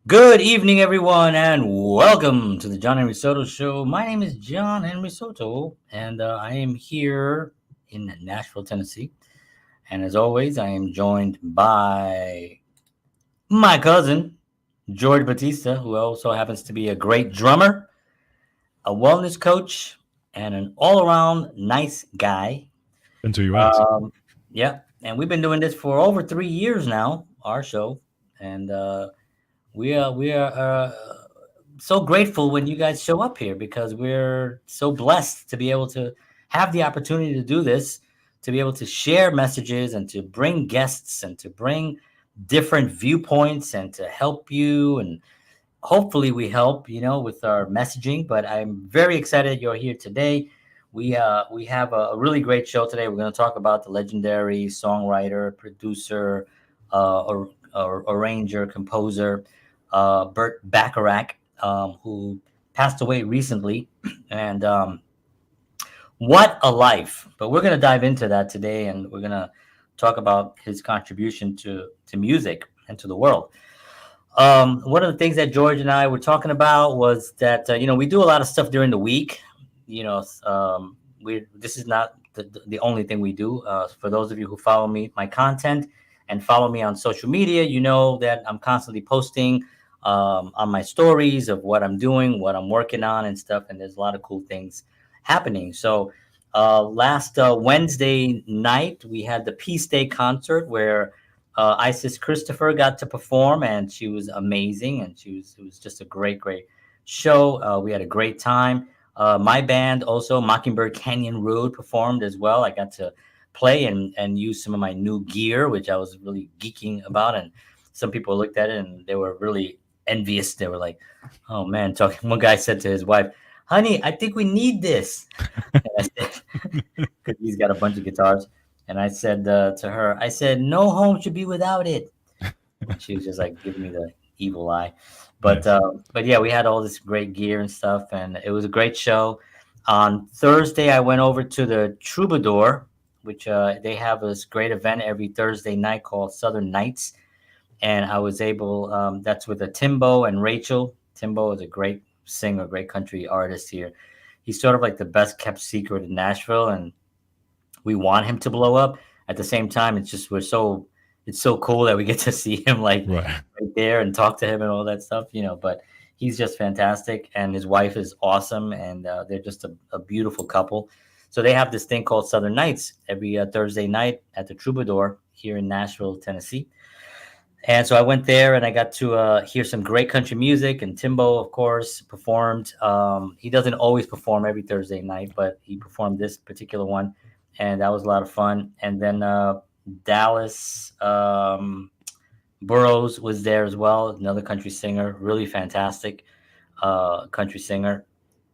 Good evening, everyone, and welcome to the John Henry Soto Show. My name is John Henry Soto, and I am here in Nashville, Tennessee. And as always, I am joined by my cousin, George Batista, who also happens to be a great drummer, a wellness coach, and an all around nice guy. Until you ask. Um, yeah, and we've been doing this for over 3 years now, our show. And we are so grateful when you guys show up here because we're so blessed to be able to have the opportunity to do this, to be able to share messages and to bring guests and to bring different viewpoints and to help you. And hopefully we help, with our messaging. But I'm very excited you're here today. We have a really great show today. We're going to talk about the legendary songwriter, producer, arranger, composer, Burt Bacharach, who passed away recently. And what a life! But we're going to dive into that today, and we're going to talk about his contribution to music and to the world. One of the things that George and I were talking about was that we do a lot of stuff during the week. We this is not the only thing we do. For those of you who follow me, my content, and follow me on social media, you know that I'm constantly posting on my stories of what I'm doing, what I'm working on, and stuff. And there's a lot of cool things happening. So last Wednesday night, we had the Peace Day concert where Isis Christopher got to perform, and she was amazing, and it was just a great show. We had a great time. My band also, Mockingbird Canyon Road, performed as well. I got to play and use some of my new gear, which I was really geeking about, and some people looked at it and they were really envious. They were like, "Oh man!" Talking. One guy said to his wife, "Honey, I think we need this." And I said, because he's got a bunch of guitars. And I said to her, I said, "No home should be without it." And she was just like giving me the evil eye. But Nice. yeah, we had all this great gear and stuff, and it was a great show. On Thursday, I went over to the Troubadour, which they have this great event every Thursday night called Southern Nights, and I was able. That's with a Timbo and Rachel. Timbo is a great singer, great country artist here. He's sort of like the best kept secret in Nashville, and we want him to blow up. At the same time, it's so cool that we get to see him like Right. right there and talk to him and all that stuff. But he's just fantastic, and his wife is awesome, and they're just a beautiful couple. So they have this thing called Southern Nights every Thursday night at the Troubadour here in Nashville, Tennessee. And so I went there and I got to hear some great country music. And Timbo, of course, performed. He doesn't always perform every Thursday night, but he performed this particular one. And that was a lot of fun. And then Dallas Burrows was there as well, another country singer, really fantastic country singer.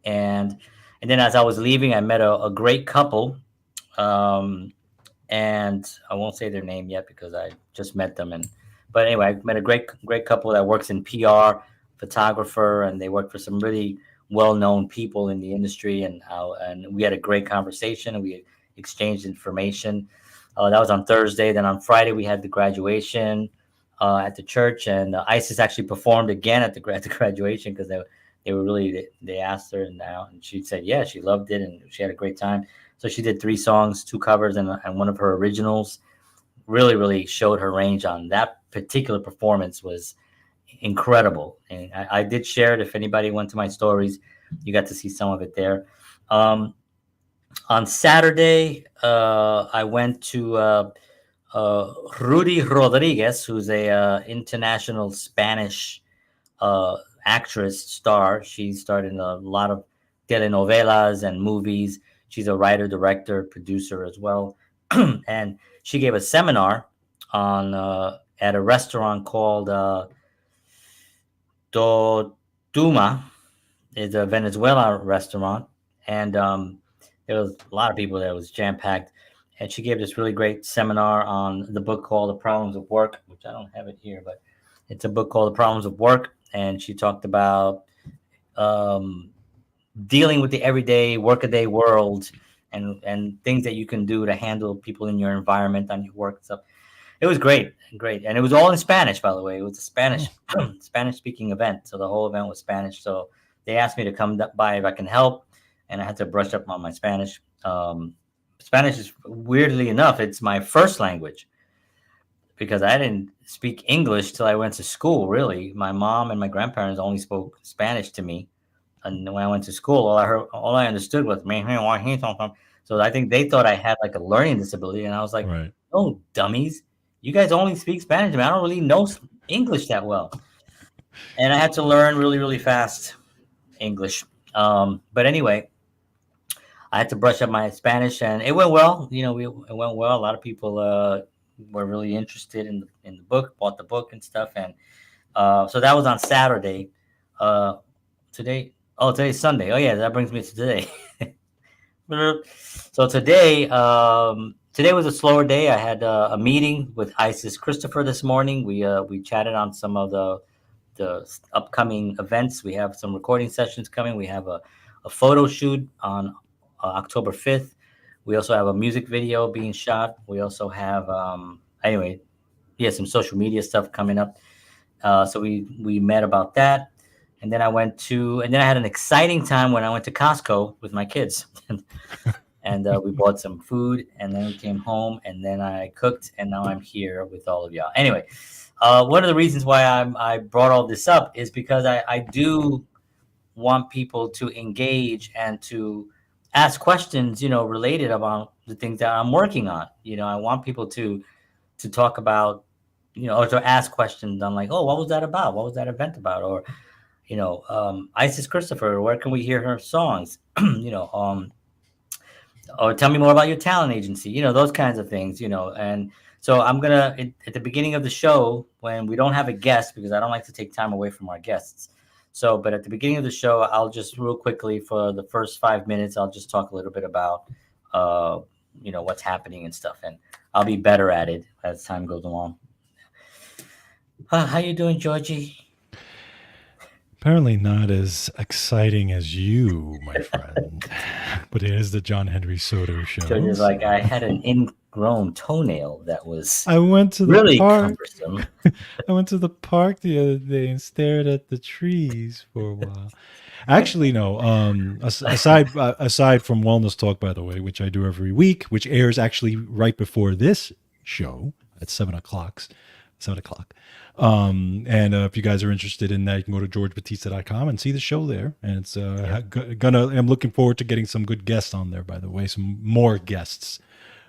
And and then as I was leaving, I met a great couple. Um, and I won't say their name yet because I just met them. And but anyway, I met a great couple that works in PR, photographer, and they work for some really well known people in the industry. And we had a great conversation, and we exchanged information. That was on Thursday. Then on Friday we had the graduation at the church, and Isis actually performed again at the graduation because they were really they asked her and she said yeah, she loved it and she had a great time. So she did 3 songs, 2 covers, and one of her originals. Really showed her range on that particular performance was incredible. And I did share it. If anybody went to my stories, you got to see some of it there. Um, on Saturday, I went to Rudy Rodriguez, who's a international Spanish uh, actress star. She starred in a lot of telenovelas and movies. She's a writer, director, producer as well. And she gave a seminar on at a restaurant called Doduma. It's a Venezuela restaurant, and there was a lot of people there. It was jam packed, and she gave this really great seminar on the book called "The Problems of Work," which I don't have it here, but it's a book called "The Problems of Work," and she talked about um, dealing with the everyday workaday world and things that you can do to handle people in your environment on your work and stuff. It was great, great, and it was all in Spanish, by the way. It was a Spanish Spanish speaking event, so the whole event was Spanish. So they asked me to come by if I can help, and I had to brush up on my Spanish. Spanish is weirdly enough, it's my first language because I didn't speak English till I went to school. Really, my mom and my grandparents only spoke Spanish to me, and when I went to school, all I understood was "me, me, why, he, something." So I think they thought I had like a learning disability, and I was like, Right. "Oh, dummies! You guys only speak Spanish to me. I don't really know English that well." And I had to learn really, really fast English. But anyway, I had to brush up my Spanish, and it went well. It went well. A lot of people were really interested in the book, bought the book and stuff, and so that was on Saturday. Uh, today's Sunday. Oh yeah, that brings me to today. So today was a slower day. I had a meeting with Isis Christopher this morning. We chatted on some of the upcoming events. We have some recording sessions coming. We have a photo shoot on October 5th. We also have a music video being shot. We also have anyway, some social media stuff coming up. So we met about that, and then I had an exciting time when I went to Costco with my kids, and we bought some food, and then we came home, and then I cooked, and now I'm here with all of y'all. Anyway, one of the reasons why I brought all this up is because I do want people to engage and to ask questions, related about the things that I'm working on. I want people to talk about, or to ask questions on like, oh, what was that about? What was that event about? Or, Isis Christopher, where can we hear her songs? Or tell me more about your talent agency, those kinds of things, and so I'm gonna at the beginning of the show, when we don't have a guest, because I don't like to take time away from our guests. So, but at the beginning of the show, I'll just real quickly for the first 5 minutes, I'll just talk a little bit about, what's happening and stuff, and I'll be better at it as time goes along. How you doing, Georgie? Apparently not as exciting as you, my friend. But it is the John Henry Soto Georgie's show. like, I had an ingrown toenail that was I went to the really park. cumbersome. I went to the park the other day and stared at the trees for a while. Actually, no. Aside from Wellness Talk, by the way, which I do every week, which airs actually right before this show at 7 o'clock. 7 o'clock. And if you guys are interested in that, you can go to georgebatista.com and see the show there. And it's I'm looking forward to getting some good guests on there, by the way, some more guests,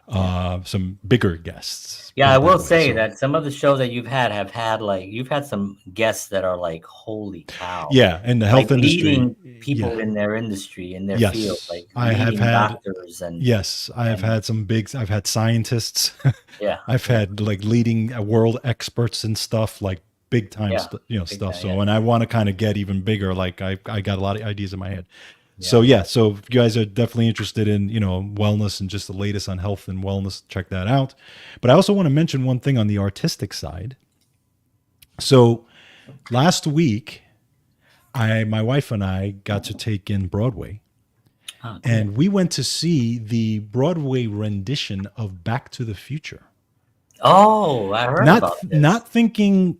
some bigger guests. Yeah, I by will the way. say So, that some of the shows that you've had have had like you've had some guests that are like, holy cow, yeah, in the like health industry, leading people yeah. in their industry, in their field, Yes, like leading doctors I have and had some big. I've had scientists. yeah, I've yeah, had like leading world experts and stuff, like big time, yeah, big stuff. time, So, yeah, and I want to kind of get even bigger. Like I got a lot of ideas in my head. So yeah. yeah, so if you guys are definitely interested in wellness and just the latest on health and wellness, check that out. But I also want to mention one thing on the artistic side. So last week, my wife and I got to take in Broadway. Oh, cool. And we went to see the Broadway rendition of Back to the Future. Oh, I heard Not about this. not thinking,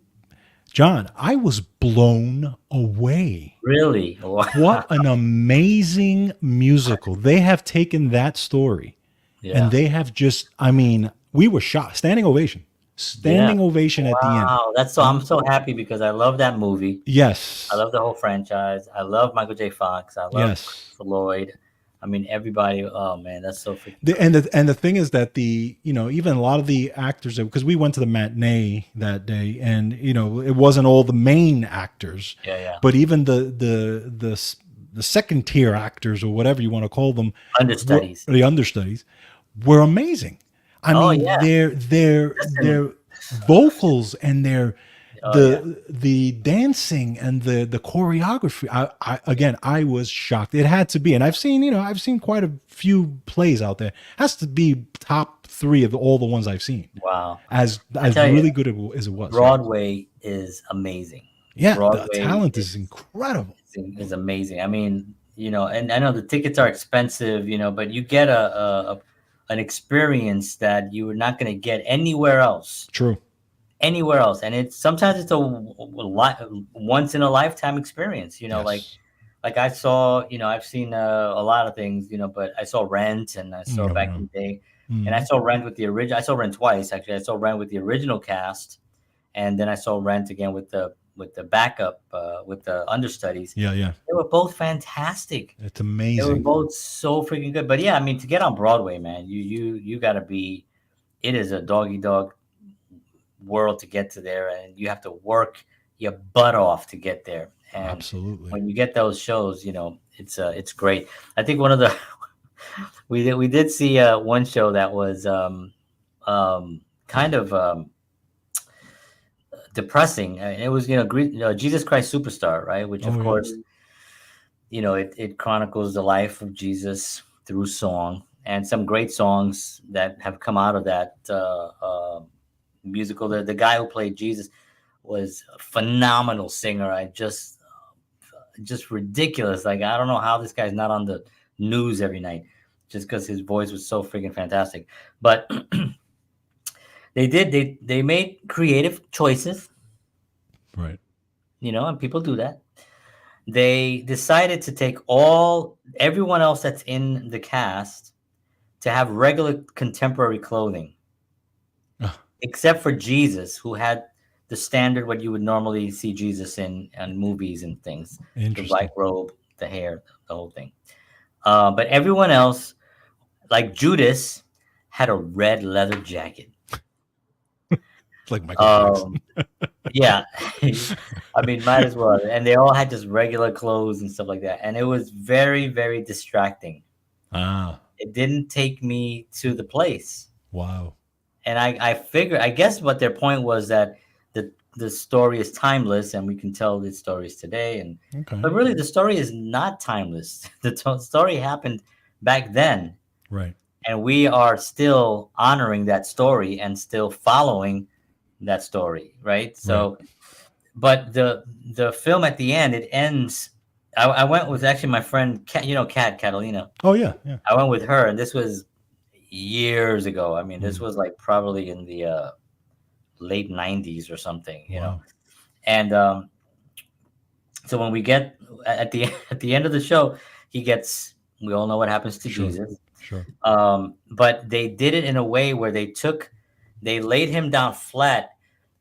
John, I was blown away. Really? What an amazing musical. They have taken that story and Yeah, they have just, I mean, we were shocked. Standing ovation. yeah. Standing ovation at the end. Wow, I'm so happy because I love that movie. I Yes. love the whole franchise. I love Michael J. Fox. I love Yes. Christopher Lloyd. I mean, everybody. Oh man, that's so freaking The, cool. and the thing is that even a lot of the actors, because we went to the matinee that day, and it wasn't all the main actors, Yeah, yeah. but even the second tier actors, or whatever you want to call them, Understudies. the understudies, were amazing. I Oh mean, yeah. Listen. their vocals and their Oh yeah. the dancing and the choreography. I was shocked. It had to be, and I've seen quite a few plays out there. It has to be top three of all the ones I've seen. Wow. As I tell you, really good as it was. Yeah, Broadway is amazing. yeah. The Broadway talent is incredible. is amazing. I mean, and I know the tickets are expensive, but you get an experience that you are not going to get anywhere else. True. Anywhere else, and it's sometimes it's a once in a lifetime experience. Yes. Like I saw, I've seen a lot of things, but I saw Rent, and I saw Oh back yeah. in the day, and I Mhm. saw Rent with the original. I saw Rent twice actually. I saw Rent with the original cast, and then I saw Rent again with the backup with the understudies. Yeah, yeah. They were both fantastic. It's They were amazing. both so freaking good. But yeah, I mean, to get on Broadway, man, you got to be. It is a doggy dog world to get to there, and you have to work your butt off to get there. And Absolutely. when you get those shows, it's great. I think one of the we did see one show that was kind of depressing. And it was Jesus Christ Superstar, right? Which of Oh yeah. course it chronicles the life of Jesus through song, and some great songs that have come out of that musical. The guy who played Jesus was a phenomenal singer. I just ridiculous. Like, I don't know how this guy's not on the news every night, just because his voice was so freaking fantastic. But they made creative choices, Right. and people do that. They decided to take everyone else that's in the cast to have regular contemporary clothing, Ah, except for Jesus, who had the standard what you would normally see Jesus in movies and things, the white interesting. robe, the hair, the whole thing. But everyone else, like Judas, had a red leather jacket. It's like Michael Jackson. Um, yeah, I mean, might as well. And they all had just regular clothes and stuff like that, and it was very, very distracting. Ah, It didn't take me to the place. wow. And I figure, I guess what their point was that the story is timeless and we can tell these stories today. Okay. But really, the story is not timeless. The story happened back then, Right. and we are still honoring that story and still following that story, right? Right. So, but the film at the end, it ends. I went with actually my friend, Kat Catalina. Oh yeah. Yeah. I went with her, and this was years ago. I mean, this Mm. was like probably in the late '90s or something. Wow. And so when we get at the at the end of the show, he gets. We all know what happens to Sure. Jesus. Sure. But they did it in a way where they laid him down flat,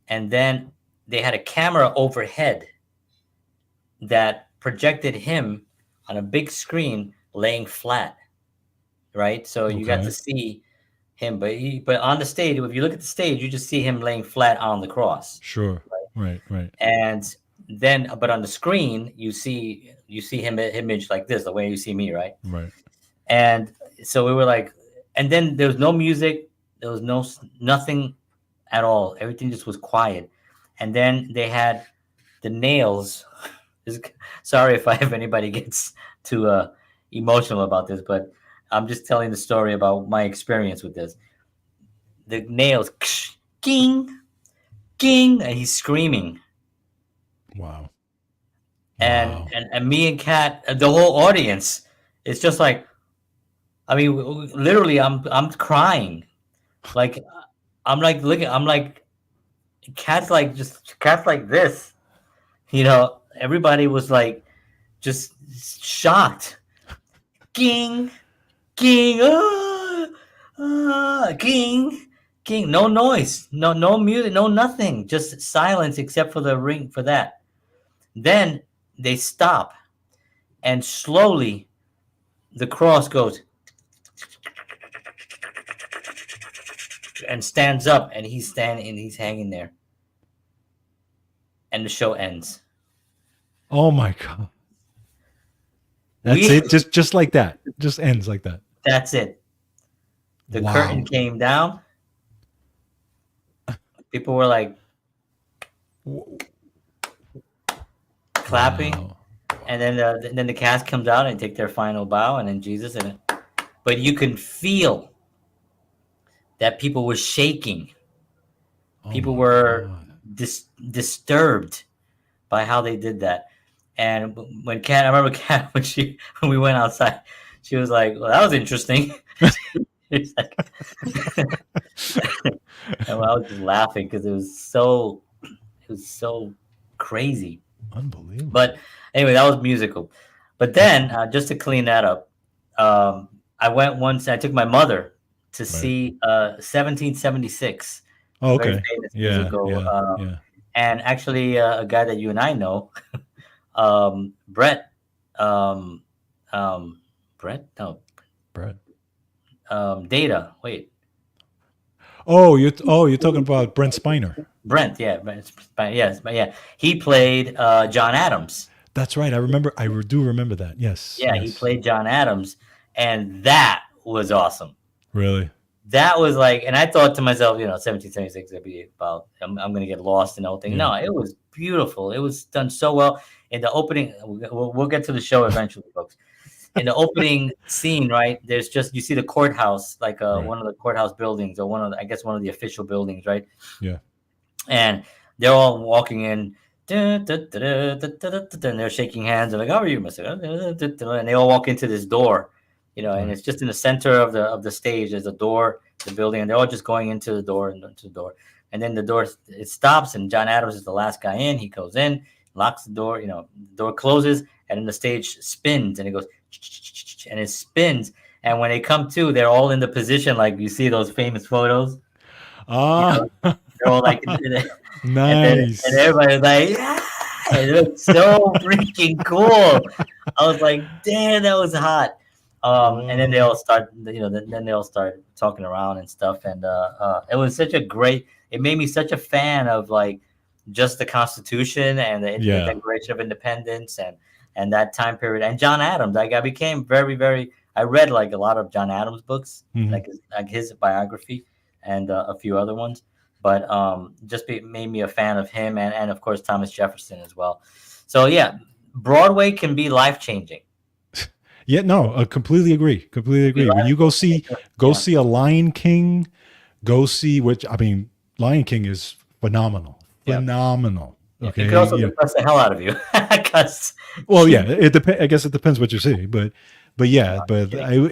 and then they had a camera overhead that projected him on a big screen laying flat, right? So you got to Okay. see him, but on the stage, if you look at the stage, you just see him laying flat on the cross. Sure. Right. Right. And then, but on the screen, you see him image like this, the way you see me, right? Right. And so we were like, and then there was no music, there was nothing at all. Everything just was quiet. And then they had the nails. Sorry if anybody gets too emotional about this, but I'm just telling the story about my experience with this. The nails, king, king, and he's screaming. Wow. And Wow. and, and me and Kat, the whole audience, it's just like, I mean, literally, I'm crying. Like, I'm like looking, I'm like, Cat's like this. Everybody was like just shocked. King, king, king, king. No noise, no music, no nothing. Just silence except for the ring for that. Then they stop, and slowly the cross goes and stands up, and he's standing and he's hanging there, and the show ends. Oh my God. That's We it. Just like that. Just ends like that. That's it. The curtain Wow. came down. People were like W- clapping, Wow. and then the cast comes out and take their final bow, and then Jesus, but you can feel that people were shaking. Oh People my were God. disturbed by how they did that. And when Kat, I remember Kat when we went outside, she was like, "Well, that was interesting." It's like, and I was just laughing because it was so crazy. Unbelievable. But anyway, that was musical. But then, just to clean that up, I went once. I took my mother to Right. see 1776, a Oh, very okay. famous Yeah. musical, Yeah. Yeah. and actually a guy that you and I know, Brett, um, um, Brett, no, Brad. Data. Wait, You're talking about Brent Spiner. Brent. Yeah, yes, but yeah, he played John Adams. That's right. I remember. Do remember that. Yes. Yeah, he Yes. played John Adams, and that was awesome. Really. That was like, and I thought to myself, 1776 would be about, I'm going to get lost in the whole thing. Yeah. No, it was beautiful. It was done so well. In the opening, we'll get to the show eventually, folks. In the opening scene, right? There's just, you see the courthouse, like Right. one of the courthouse buildings, or I guess one of the official buildings, right? Yeah. And they're all walking in, and they're shaking hands. They're like, "How are you, Mister?" And they all walk into this door, and Right. it's just in the center of the stage. There's a door, the building, and they're all just going into the door and into the door. And then the door, it stops, and John Adams is the last guy in. He goes in, locks the door. The door closes, and then the stage spins, and it goes, and it spins. And when they come to, they're all in the position like you see those famous photos. You Ah. know, they're all like, and Nice. everybody's like, yeah, it looks so freaking cool. I was like, damn, that was hot. And then they Oh. all start, then they all start talking around and stuff. And it was such a great, it made me such a fan of like just the Constitution and the Yeah. Declaration of Independence and that time period. And John Adams, like I became very, very, I read like a lot of John Adams books, Hmm. like his biography and a few other ones. But made me a fan of him and of course Thomas Jefferson as well. So yeah, Broadway can be life changing. Yeah. No. I completely agree. Completely Be agree. When life you go Yeah, see a Lion King, go see which I mean, Lion King is phenomenal. yeah, Phenomenal. yeah. It could Okay. also depress the hell out of you because Well, yeah, it depends. I guess it depends what you see, but yeah, but kidding.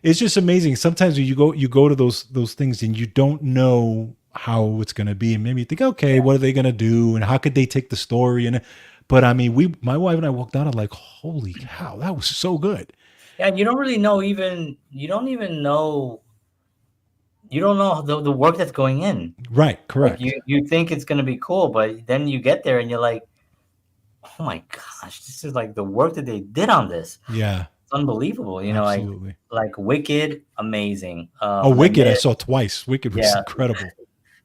it's just amazing. Sometimes when you go to those things and you don't know how it's going to be, and maybe you think, okay, what are they going to do, and how could they take the story, but I mean, my wife and I walked out, I'm like, holy cow, that was so good. Yeah, and you don't really know even you don't even know you don't know the work that's going in. Right, Like correct. you think it's gonna be cool, but then you get there and you're like, oh my gosh, this is like the work that they did on this. Yeah, It's unbelievable. absolutely. Like Wicked, amazing. Oh, Les Wicked, I Mis, saw twice. Wicked was yeah, incredible.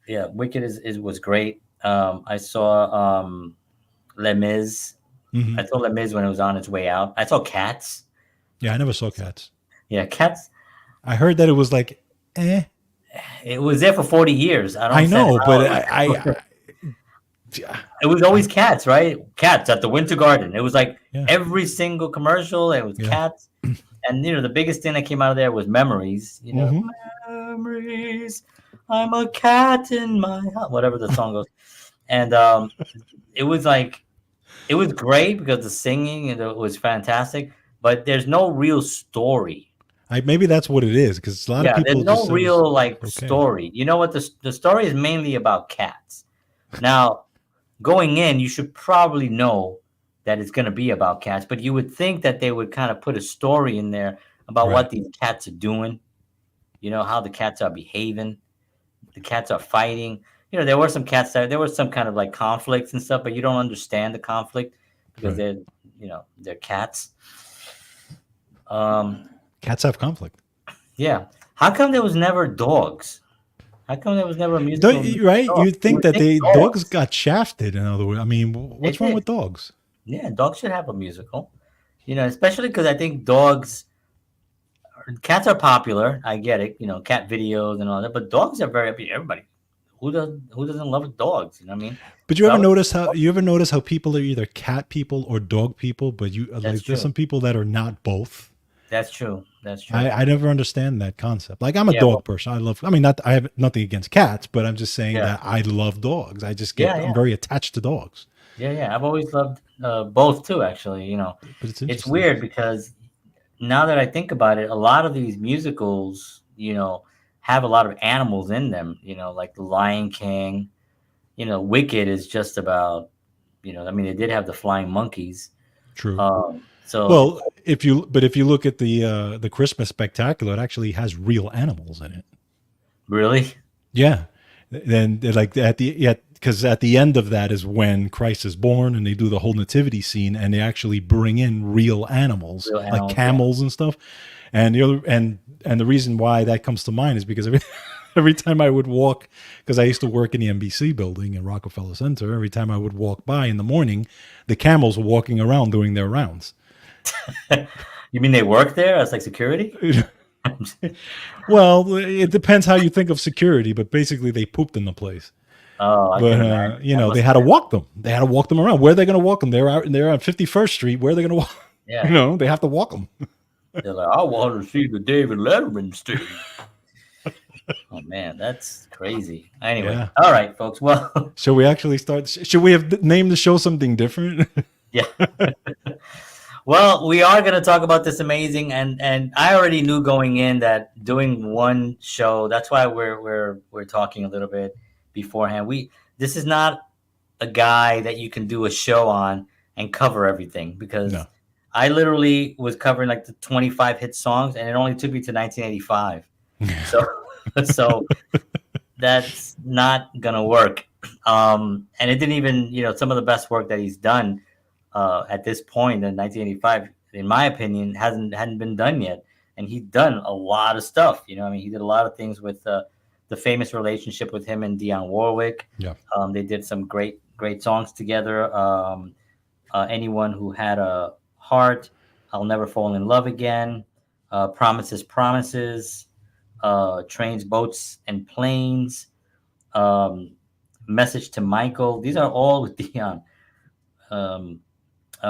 yeah, Wicked was great. I saw Les Mis. Hmm. I saw Les Mis when it was on its way out. I saw Cats. Yeah, I never saw Cats. Yeah, Cats. I heard that it was like, eh. It was there for 40 years. I don't I understand know, but how I it was always Cats, right? Cats at the Winter Garden. It was like yeah, every single commercial. It was yeah. Cats, and the biggest thing that came out of there was Memories. Hmm. Memories. I'm a cat in my house. Whatever the song goes, and it was like it was great because the singing was fantastic, but there's no real story. Maybe that's what it is because a lot of Yeah, there's people just no said it was real like okay. story. You know what the story is mainly about cats. Now, going in, you should probably know that it's going to be about cats, but you would think that they would kind of put a story in there about Right, what these cats are doing, how the cats are behaving, the cats are fighting. There were some cats there was some kind of like conflicts and stuff, but you don't understand the conflict because right. they're cats. Um, Cats have conflict. yeah. How come there was never dogs? How come there was never a musical Right? dog? You'd You think would that think they dogs dogs. got shafted. In other words, I mean, They what's wrong did. with dogs? Yeah, dogs should have a musical. Especially because I think cats are popular. I get it. Cat videos and all that, but dogs are very everybody. Who doesn't love dogs? You know what I mean? But So I would, you ever notice how people are either cat people or dog people? But you that's like there's true. some people that are not both. That's true. That's true. I never understand that concept. Like I'm a Yeah. dog Well. person. I mean, not I have nothing against cats, but I'm just saying Yeah. that I love dogs. Yeah. I'm Yeah. very attached to dogs. Yeah. Yeah. I've always loved both too. Actually, But it's it's interesting. weird because now that I think about it, a lot of these musicals you know, have a lot of animals in them. Like the Lion King. Wicked is just about, I mean, they did have the flying monkeys. True. So Well, if you look at the Christmas spectacular, it actually has real animals in it. really, Yeah. Then like at the yeah, because at the end of that is when Christ is born, and they do the whole nativity scene, and they actually bring in real animals real like animals, yeah. camels and stuff. And the other and the reason why that comes to mind is because every time I would walk, because I used to work in the NBC building in Rockefeller Center, every time I would walk by in the morning, the camels were walking around doing their rounds. You mean they work there as like security? Well, it depends how you think of security, but basically they pooped in the place. Oh, I can But imagine. That they must had have to been, walk them. They had to walk them around. Where are they going to walk them? They're on 51st Street. Where are they going to walk? yeah. They have to walk them. They're like, I want to see the David Letterman stage. Oh man, that's crazy. Anyway, Yeah. all right, folks. Well, Should we actually start? Should we have named the show something different? yeah. Well, we are going to talk about this amazing, and I already knew going in that doing one show. That's why we're talking a little bit beforehand. This is not a guy that you can do a show on and cover everything, because No. I literally was covering like the 25 hit songs, and it only took me to 1985. So so that's not gonna work. And it didn't even, some of the best work that he's done at this point in 1985, in my opinion, hadn't been done yet. And he's done a lot of stuff. I mean, he did a lot of things with the famous relationship with him and Dionne Warwick. Yeah. They did some great songs together. Anyone Who Had a Heart, I'll Never Fall in Love Again, Promises, Promises, Trains, Boats, and Planes, um, Message to Michael. These are all with Dion. Um,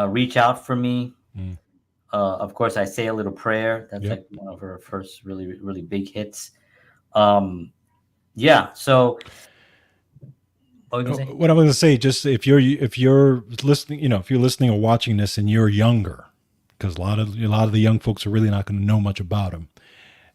Reach Out for Me. Mm. Of course, I Say a Little Prayer. That's Yep. like one of her first really, really big hits. Um, yeah. So, what were you gonna say? What I'm going to say, just if you're listening, if you're listening or watching this and you're younger, because a lot of the young folks are really not going to know much about him.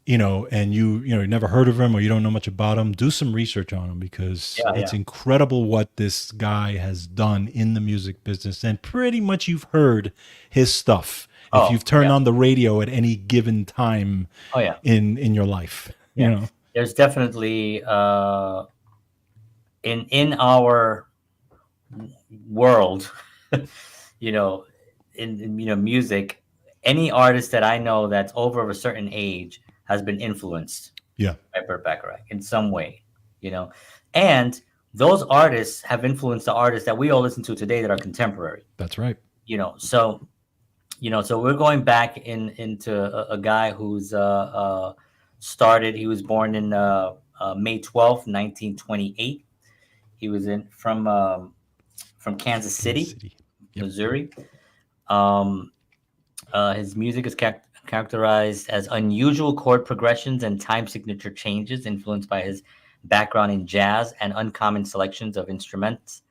And you never heard of him or you don't know much about him, do some research on him, because Yeah, it's yeah. incredible what this guy has done in the music business. And pretty much you've heard his stuff if Oh, you've turned yeah. on the radio at any given time Oh, yeah. in your life. Yeah. There's definitely in our world, you know, in music, any artist that I know that's over a certain age has been influenced Yeah, by Burt Bacharach in some way, you know, and those artists have influenced the artists that we all listen to today that are contemporary, that's right. So so we're going back into a guy who's started. He was born in May 12th, 1928. He was in from Kansas Kansas City, City. Yep. Missouri. Um, his music is characterized as unusual chord progressions and time signature changes, influenced by his background in jazz and uncommon selections of instruments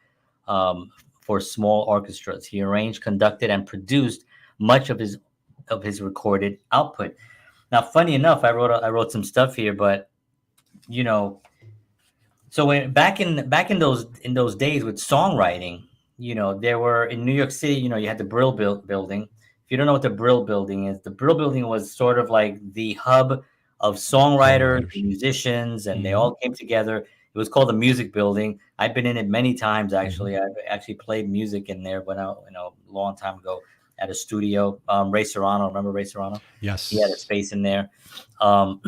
um, for small orchestras. He arranged, conducted, and produced much of his recorded output. Now, funny enough, I wrote some stuff here, but you know, so when back in those days with songwriting, there were in New York City, you had the Brill Building. If you don't know what the Brill Building is, the Brill Building was sort of like the hub of songwriters, Songwriters. musicians, and they Hmm. all came together. It was called the Music Building. I've been in it many times, Hmm. actually. I've actually played music in there when a long time ago at a studio. Ray Serrano, remember Ray Serrano? He had a Yes. space in there. Um,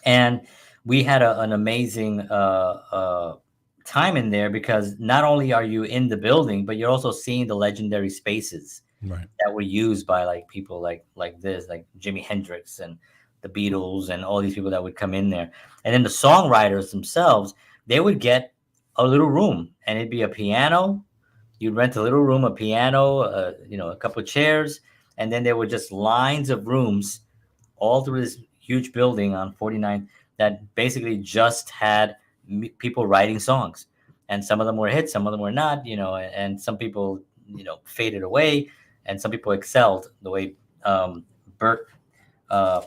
and we had an amazing time in there, because not only are you in the building, but you're also seeing the legendary spaces Right. that were used by like people like Jimi Hendrix and the Beatles and all these people that would come in there. And then the songwriters themselves, they would get a little room, and it'd be a piano. You'd rent a little room, a piano, a couple of chairs, and then there were just lines of rooms all through this huge building on 49 that basically just had people writing songs. And some of them were hits, some of them were not, and some people, faded away, and some people excelled the way Burt uh,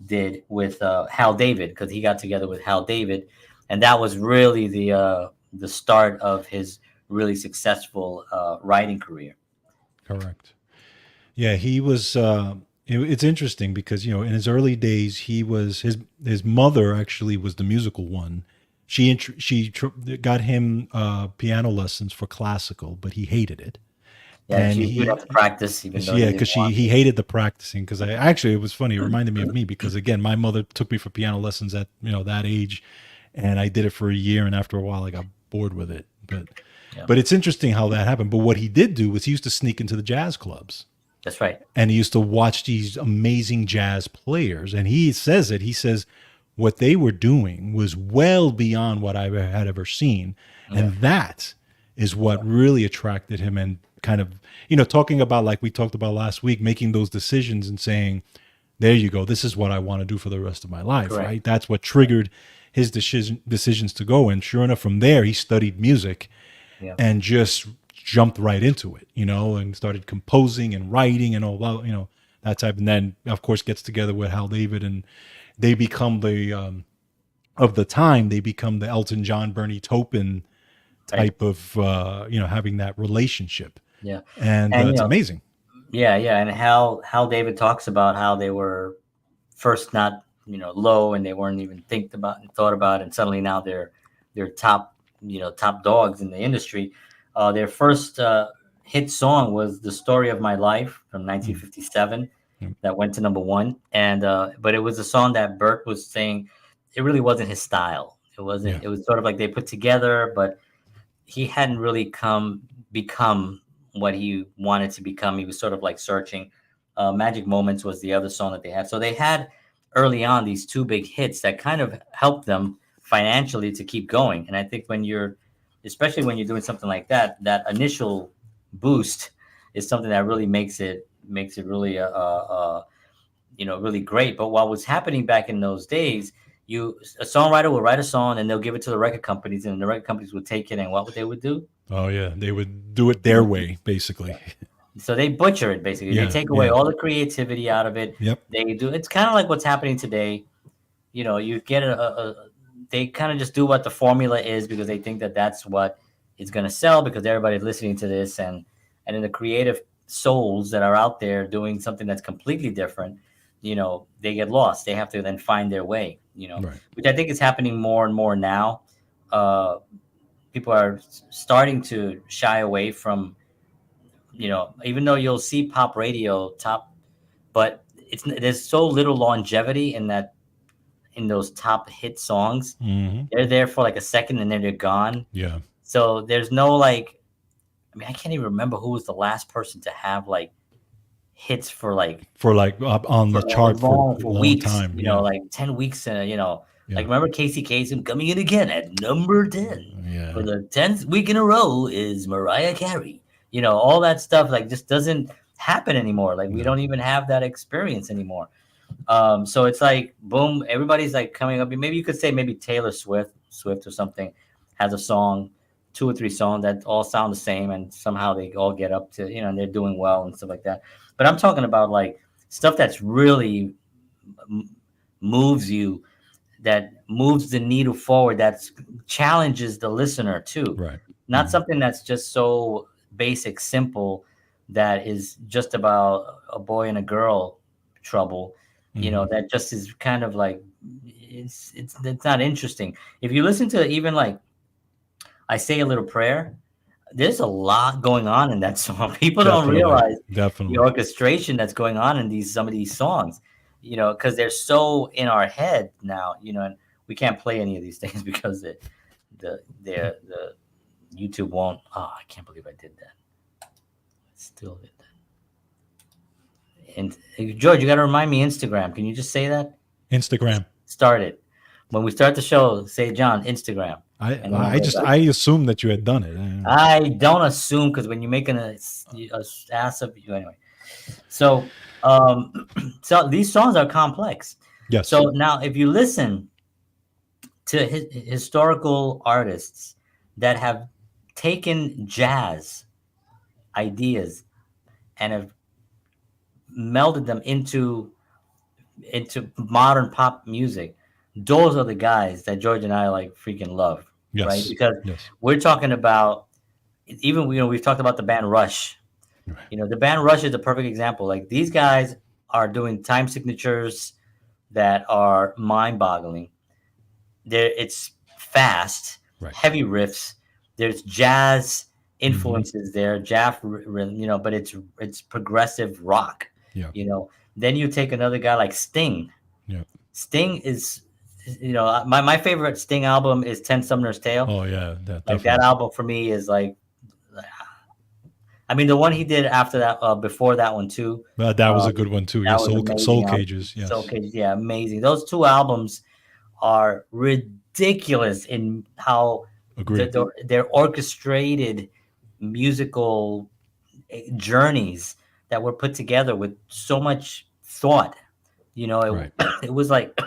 did with Hal David, because he got together with Hal David, and that was really the start of his really successful writing career. Correct. Yeah, he was. It's interesting because in his early days, he was his mother actually was the musical one. Got him piano lessons for classical, but he hated it, Yeah, and she would have to practice, even though he yeah, didn't because want he to. hated the practicing. Because I actually, it was funny. It reminded me of me because again, my mother took me for piano lessons at that age, and I did it for a year, and after a while, I got bored with it. Yeah, But it's interesting how that happened. But what he did do was he used to sneak into the jazz clubs that's right. and he used to watch these amazing jazz players. And he says it. He says what they were doing was well beyond what I had ever seen, Yeah, and that is what really attracted him. And kind of talking about like we talked about last week, making those decisions and saying, "There you go. This is what I want to do for the rest of my life." correct. Right. That's what triggered his decisions to go. And sure enough, from there he studied music Yeah, and just jumped right into it, and started composing and writing and all that, that type. And then, of course, gets together with Hal David, and they become of the time, they become the Elton John, Bernie Taupin right. type of, having that relationship. Yeah, And and it's amazing. yeah, yeah, and how David talks about how they were first not low, and they weren't even think about and thought about, and suddenly now they're top top dogs in the industry. Their first hit song was "The Story of My Life" from Mm. 1957, Yep. that went to number one, and but it was a song that Burt was saying it really wasn't his style. It Yeah. wasn't. It was sort of like they put together, but he hadn't really become what he wanted to become. He was sort of like searching. Magic Moments was the other song that they had. So they had early on these two big hits that kind of helped them financially to keep going. And I think especially when you're doing something like that, that initial boost is something that really makes it really really great. But what was happening back in those days, a songwriter will write a song and they'll give it to the record companies, and the record companies would take it, and what they would do? Oh yeah, they would do it They their would way, basically. so they butcher it basically. They Yeah. take away Yeah. all the creativity out of it. Yep. They do. It's kind of like what's happening today. You get they kind of just do what the formula is because they think that that's what is going to sell because everybody's listening to this, and in the creative souls that are out there doing something that's completely different, they get lost. They have to then find their way. Right. Which I think is happening more and more now. Uh, People are starting to shy away from, even though you'll see pop radio top, but there's so little longevity in those top hit songs. Hmm. They're there for like a second and then they're gone. Yeah. So there's no like, I mean, I can't even remember who was the last person to have like hits for like For like up on the chart for a for long weeks, time. Yeah. like 10 weeks, Yeah. like remember Casey Kasem coming in again at number 10 for Yeah. the 10th week in a row is Mariah Carey. All that stuff like just doesn't happen anymore. Like we No. don't even have that experience anymore. So it's like boom, everybody's like coming up. Maybe you could say maybe Taylor Swift or something has a song, two or three songs that all sound the same, and somehow they all get up to and they're doing well and stuff like that. But I'm talking about like stuff that's really m- moves you, that moves the needle forward, that challenges the listener too. Right. Not something that's just so basic, simple, that is just about a boy and a girl trouble. Hmm. That just is kind of like it's not interesting. If you listen to even like I Say a Little Prayer, there's a lot going on in that song. People don't Definitely. realize the Definitely. orchestration that's going on in some of these songs, because they're so in our head now, and we can't play any of these things because the YouTube won't. Oh, I can't believe I did that. Still did that. And George, you got to remind me Instagram. Can you just say that? Instagram. Start it. When we start the show, say John Instagram, I and then I'll I go just back. I assumed that you had done it. I don't assume because when you're making a ass of you anyway. So, so these songs are complex. Yes. So now, if you listen to historical artists that have taken jazz ideas and have melded them into into modern pop music, those are the guys that George and I like freaking love, right? Yes. Because Yes. we're talking about, even we've talked about the band Rush. Right. The band Rush is a perfect example. Like these guys are doing time signatures that are mind-boggling. It's fast, Right. heavy riffs. There's jazz Mm-hmm. influences there, but it's progressive rock. Yeah. Then you take another guy like Sting. Yeah. Sting is, my favorite Sting album is Ten Summoner's Tale. Oh yeah. That Like that definitely. album for me is like, I mean, the one he did after that, before that one too. That was a Um, good one too. Yeah. that was Soul amazing album. Cages. So Yes. okay, yeah, amazing. Those two albums are ridiculous in how Agree. they're orchestrated musical journeys that were put together with so much thought. Right. It was like,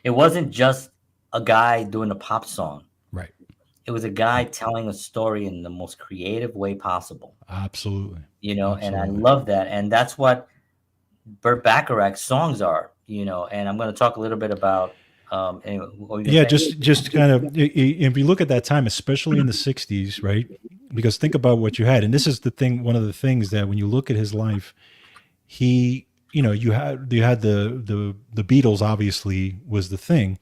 it wasn't just a guy doing a pop song. Right. It was a guy telling a story in the most creative way possible. Absolutely. And I Absolutely. love that. And that's what Burt Bacharach's songs are. And I'm going to talk a little bit about. Anyway, what were you going to Yeah, say? just kind of if you look at that time, especially in the '60s, right? Because think about what you had, and this is the thing. One of the things that when you look at his life, he, you had the Beatles. Obviously, was the thing,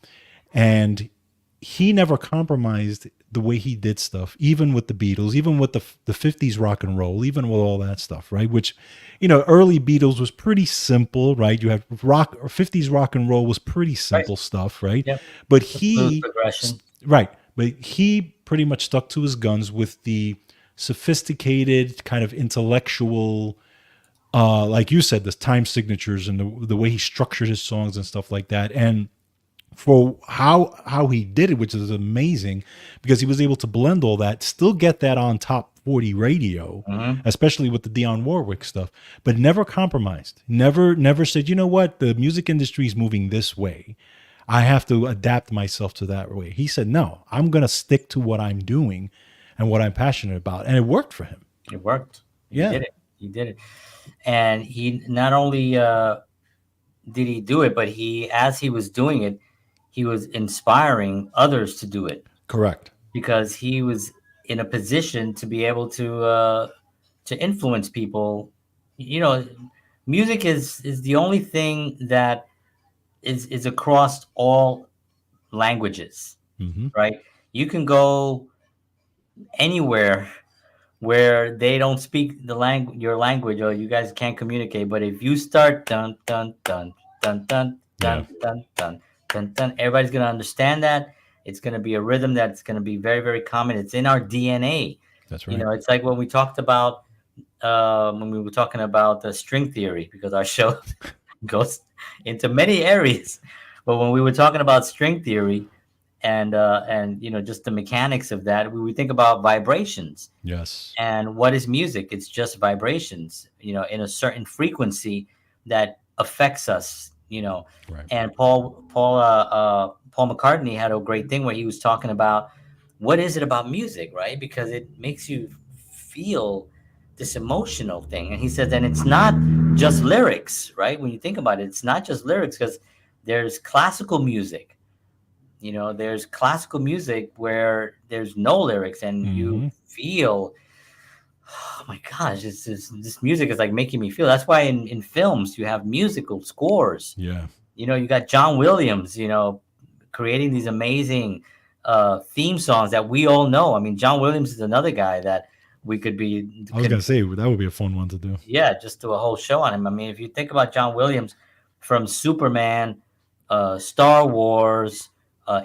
and he never compromised the way he did stuff, even with the Beatles, even with the '50s rock and roll, even with all that stuff, right? Which, early Beatles was pretty simple, right? You had rock or '50s rock and roll was pretty Right. simple stuff, right? Yep. But The blues progression. right, but he pretty much stuck to his guns with the sophisticated kind of intellectual, like you said, the time signatures and the way he structured his songs and stuff like that, and for how he did it, which is amazing, because he was able to blend all that, still get that on top 40 radio, Hmm. especially with the Dionne Warwick stuff, but never compromised. Never said, you know what, the music industry is moving this way. I have to adapt myself to that way. He said, no, I'm going to stick to what I'm doing and what I'm passionate about. And it worked for him. It worked. He Yeah, did it. He did it. And he not only did he do it, but as he was doing it, he was inspiring others to do it correct. because he was in a position to be able to influence people. You know, music is the only thing that is across all languages, Hmm. right? You can go anywhere where they don't speak your language, or you guys can't communicate. But if you start dun dun dun dun dun Yeah, dun dun dun dun dun, everybody's gonna understand that. It's gonna be a rhythm that's gonna be very, very common. It's in our DNA. that's right. It's like when we talked about when we were talking about the string theory, because our show goes into many areas. But when we were talking about string theory, and just the mechanics of that, we think about vibrations. Yes. And what is music? It's just vibrations, in a certain frequency that affects us. Right. And Paul McCartney had a great thing where he was talking about what is it about music, right? Because it makes you feel this emotional thing. And he said, and it's not just lyrics, right? When you think about it, it's not just lyrics, because there's classical music. There's classical music where there's no lyrics, and you Hmm. feel, oh my gosh, this music is like making me feel. That's why in films you have musical scores. Yeah. You got John Williams, creating these amazing theme songs that we all know. I mean, John Williams is another guy that we I was gonna say that would be a fun one to do. yeah, just do a whole show on him. I mean, if you think about John Williams, from Superman, Star Wars,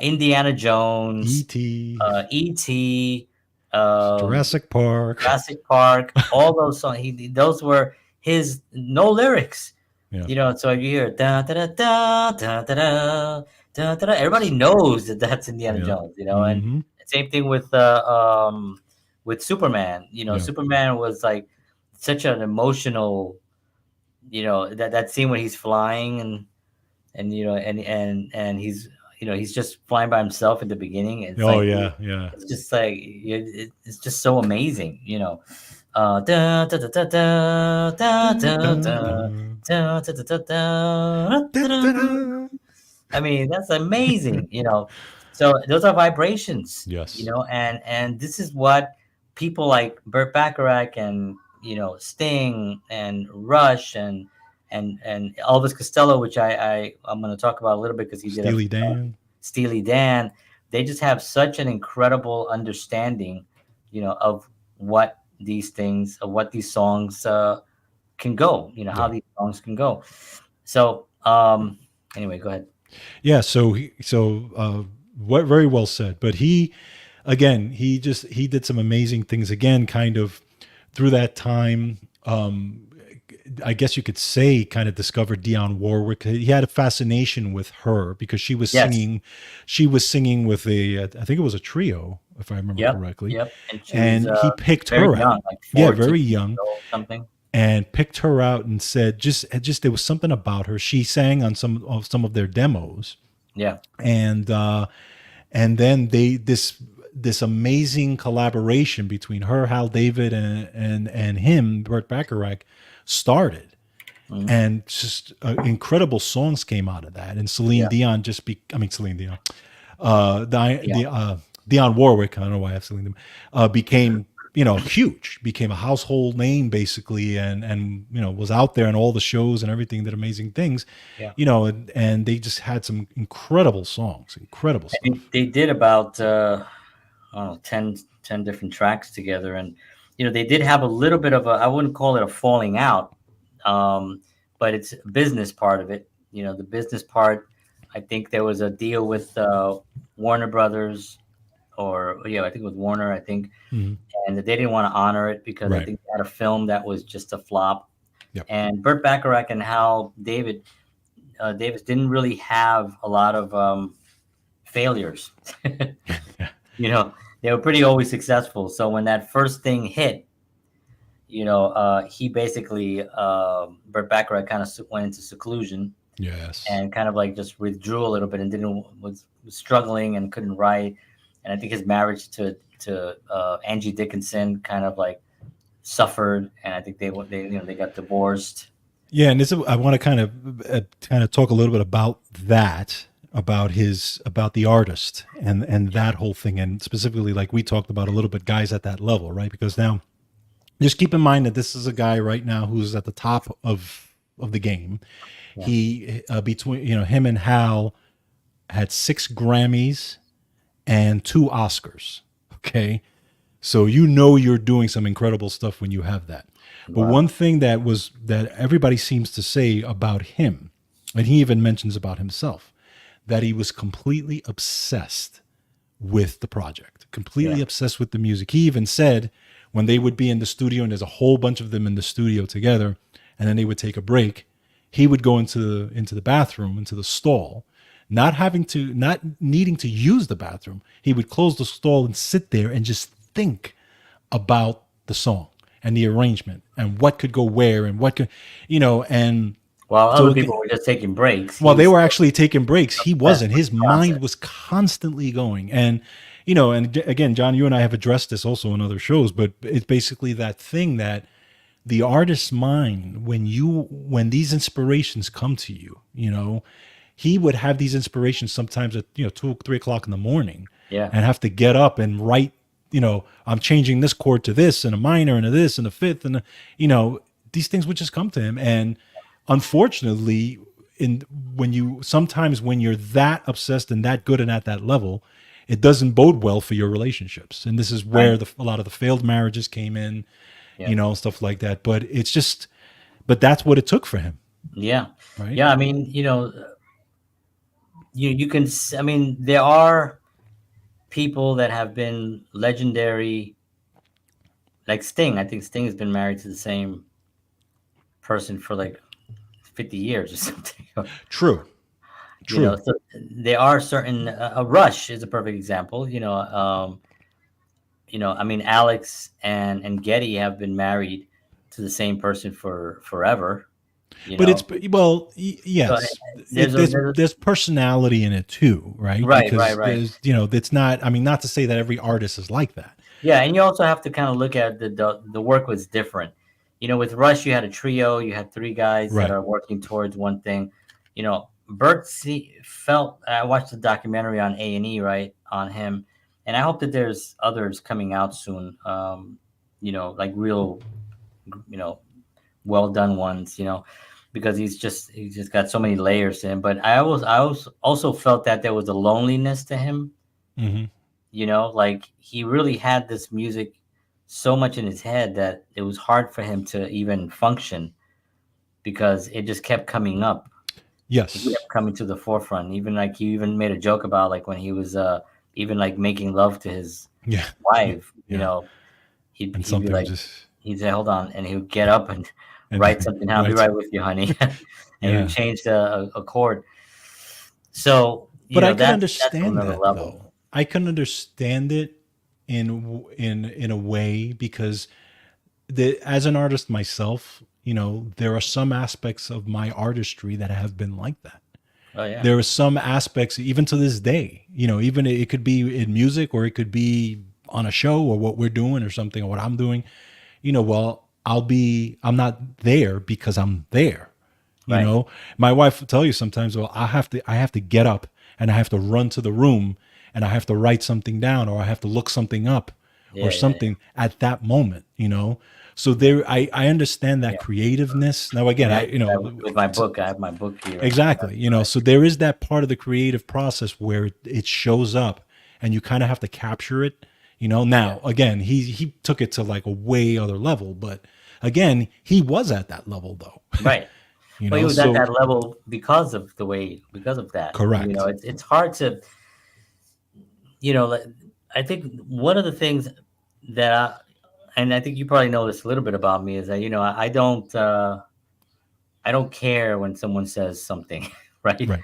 Indiana Jones, E.T., E.T., um, Jurassic Park. Jurassic Park, all those songs. Those were his, no lyrics. Yeah. So you hear da da da da da da da da da. Everybody knows that that's Indiana Yeah. Jones. And Hmm. same thing with Superman. Yeah. Superman was like such an emotional. That scene when he's flying, and he's just flying by himself at the beginning. It's Oh like, yeah. Yeah. it's just like it's just so amazing. Da, da, da, da, da, da, da, Dun, da, dun, da, dun. dun, dun, dun, dun, dun, Da, dun, da, dun. da. I mean, that's amazing, you know. So those are vibrations, you Yes. know, and this is what people like Burt Bacharach and Sting and Rush and Elvis Costello, which I'm going to talk about a little bit because he did a Steely Dan. Steely Dan. They just have such an incredible understanding, of what these things, of what these songs can go, how Yeah. these songs can go. So, anyway, go ahead. Yeah. So what very well said. But he, again, he did some amazing things again, kind of through that time. I guess you could say kind of discovered Dionne Warwick. He had a fascination with her because Yes. she was singing with I think it was a trio, if I remember Yep. correctly. Yep. And she was And he picked very her young, out. like Yeah, 14 very years young, old, something. and picked her out and said just there was something about her. She sang on some of their demos, Yeah. and then this amazing collaboration between her, Hal David, and him, Burt Bacharach, started, Mhm. and just incredible songs came out of that. And Celine Yeah. Dion I mean Celine Dion, Yeah. Dionne Warwick, I don't know why I have Celine Dion, became huge, became a household name basically, and was out there in all the shows and everything, did amazing things, Yeah. and they just had some incredible And stuff. they did about, I don't know, 10 different tracks together. And, they did have a little bit of I wouldn't call it a falling out, um, but it's a business part of it. The business part, I think there was a deal with Warner Brothers, or, yeah, I think it was Warner, I think, Mhm. and they didn't want to honor it because I Right. think they had a film that was just a flop. Yep. And Burt Bacharach and Hal Davis didn't really have a lot of failures. Yeah. They were pretty always successful. So when that first thing hit, he basically, Burt Bacharach kind of went into seclusion Yes. and kind of like just withdrew a little bit and didn't was struggling and couldn't write. And I think his marriage to Angie Dickinson kind of like suffered, and I think they got divorced. Yeah, and I want to kind of talk a little bit about that, about the artist and that whole thing, and specifically like we talked about a little bit, guys at that level, right? Because now, just keep in mind that this is a guy right now who's at the top of the game. Yeah, He between him and Hal had 6 Grammys and 2 Oscars. Okay, so you're doing some incredible stuff when you have that. But wow, one thing that everybody seems to say about him, and he even mentions about himself, that he was completely obsessed with the project, completely yeah, obsessed with the music. He even said when they would be in the studio, and there's a whole bunch of them in the studio together, and then they would take a break, he would go into the bathroom, into the stall, not needing to use the bathroom. He would close the stall and sit there and just think about the song and the arrangement and what could go where and what could, and while so other people were just taking breaks, he while they was were actually taking breaks, he obsessed wasn't. with His the process. mind was constantly going. And, again, John, you and I have addressed this also in other shows, but it's basically that thing that the artist's mind, when these inspirations come to you, he would have these inspirations sometimes at, 2, 3 o'clock in the morning, Yeah, and have to get up and write, I'm changing this chord to this and a minor and a this and a fifth. And, these things would just come to him. And unfortunately, sometimes when you're that obsessed and that good and at that level, it doesn't bode well for your relationships. And this is right. where a lot of the failed marriages came in, Yeah, stuff like that. But that's what it took for him, yeah, right? yeah. I mean, you can. I mean, there are people that have been legendary, like Sting. I think Sting has been married to the same person for like 50 years or something. True, true. So there are certain, Rush is a perfect example. I mean, Alex and Getty have been married to the same person for forever. You But know, so yes, there's there's personality in it too, right? right, right, Because right. it's not. I mean, not to say that every artist is like that. Yeah, and you also have to kind of look at the work was different. with Rush, you had a trio, you had three guys that Right. are working towards one thing. Burt felt. I watched the documentary on A&E, right, on him, and I hope that there's others coming out soon. Like real, you know, well done ones. Because he's just got so many layers to him. But I also felt that there was a loneliness to him. Hmm. Like he really had this music so much in his head that it was hard for him to even function because it just kept coming up. It Yes. kept coming to the forefront. Even like he even made a joke about like when he was even like making love to his Yeah. Yeah. wife, Yeah. he'd And he'd be something would like just he'd say, "Hold on," and he would get up and and write something down. I'll be right. right with you, honey. And he would Yeah. change a chord. So, But I can that's understand another that level. though. I can understand it in a way because as an artist myself, there are some aspects of my artistry that have been like that. Oh yeah. There are some aspects, even to this day, even it could be in music or it could be on a show or what we're doing or something or what I'm doing. Well, I'm not there because I'm there. You Right. know, my wife will tell you sometimes, well, I have to get up and I have to run to the room and I have to write something down or I have to look something up or Yeah, yeah, yeah. something at that moment. So I understand that Yeah. creativeness. Now, again, I do that with my book. I have my book here, and exactly, that's what I so do. there is that part of the creative process where it shows up and you kind of have to capture it. Yeah. Now, again, he took it to like a way other level, but again, he was at that level though. Right. Well, he was at So that level because of that. correct. It's hard to, like, I think one of the things that and I think you probably know this a little bit about me is that, I don't care when someone says something, right? Right.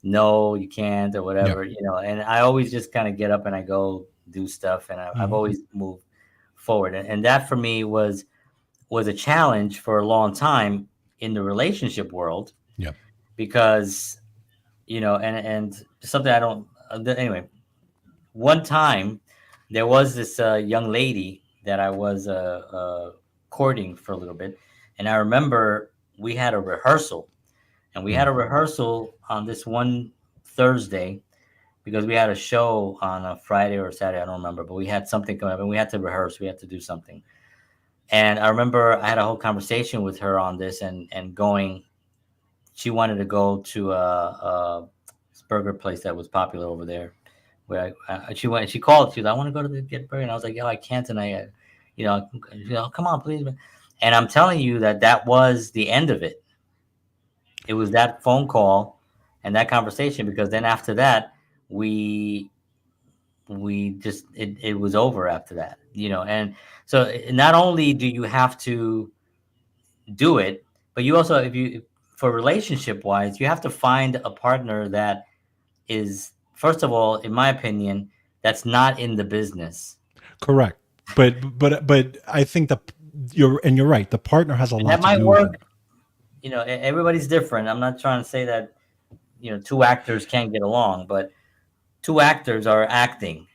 No, you can't or Yeah. whatever, and I always just kind of get up and I go do stuff and I've Hmm. always moved forward. And that for me was a challenge for a long time in the relationship world Yeah. because and something I don't anyway. One time there was this young lady that I was courting for a little bit, and I remember we had a rehearsal, and we had Mm. a rehearsal on this one Thursday because we had a show on a Friday or Saturday, I don't remember, but we had something coming up and we had to rehearse, we had to do something. And I remember I had a whole conversation with her on this and going, she wanted to go to a burger place that was popular over there. Where she went, she called. She was, I want to go to the get burger, and I was like, yo, I can't tonight. Come on, please. And I'm telling you that was the end of it. It was that phone call and that conversation because then after that we just it was over after that. And so not only do you have to do it, but you also if you for relationship wise, you have to find a partner that is, first of all, in my opinion, that's not in the business. Correct. But I think you're right. The partner has a And that lot to might do with it. work. Everybody's different. I'm not trying to say that, two actors can't get along, but two actors are acting.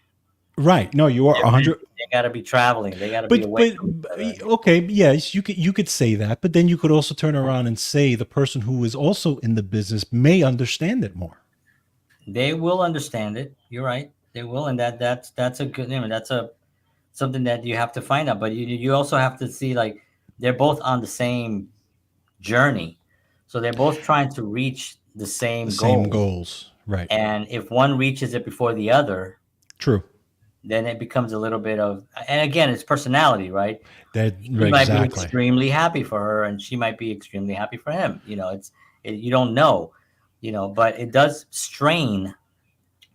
Right. No, you are They're 100. busy. They got to be traveling. They got to be But away but from each other. okay, yes, you could say that, but then you could also turn around and say the person who is also in the business may understand it more. They will understand it. You're right. They will, and that's a good. That's a something that you have to find out. But you also have to see like they're both on the same journey, so they're both trying to reach the The same same goal. goals. Right. And if one reaches it before the other, True. then it becomes a little bit of, and again, it's personality, right? That He might be exactly. extremely happy for her, and she might be extremely happy for him. You don't know, but it does strain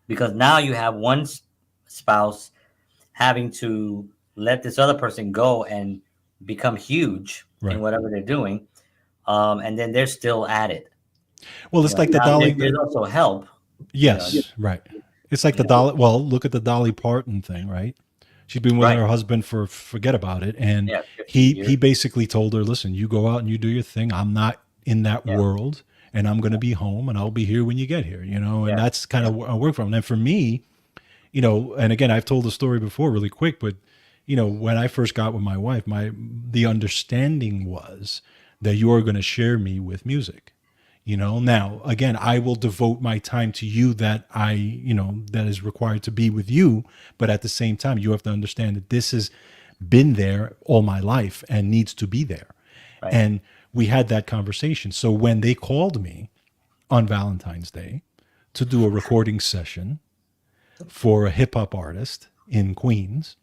because now you have one spouse having to let this other person go and become huge in Right. whatever they're doing, and then they're still at it. Well, it's like the Now Dolly. there's also help. You know, Yes. Right. It's like you the know, Dolly. Well, look at the Dolly Parton thing. Right. She's been with right? her husband for forget about it, and Yeah, 50 he years. basically told her, "Listen, you go out and you do your thing. I'm not in that Yeah, world, and I'm going to be home, and I'll be here when you get here." And yeah, that's kind yeah, of I work from. And for me, and again, I've told the story before, really quick, but when I first got with my wife, the understanding was that you're going to share me with music. Now again, I will devote my time to you that is required to be with you, but at the same time, you have to understand that this has been there all my life and needs to be there. Right. And we had that conversation. So when they called me on Valentine's Day to do a recording session for a hip hop artist in Queens,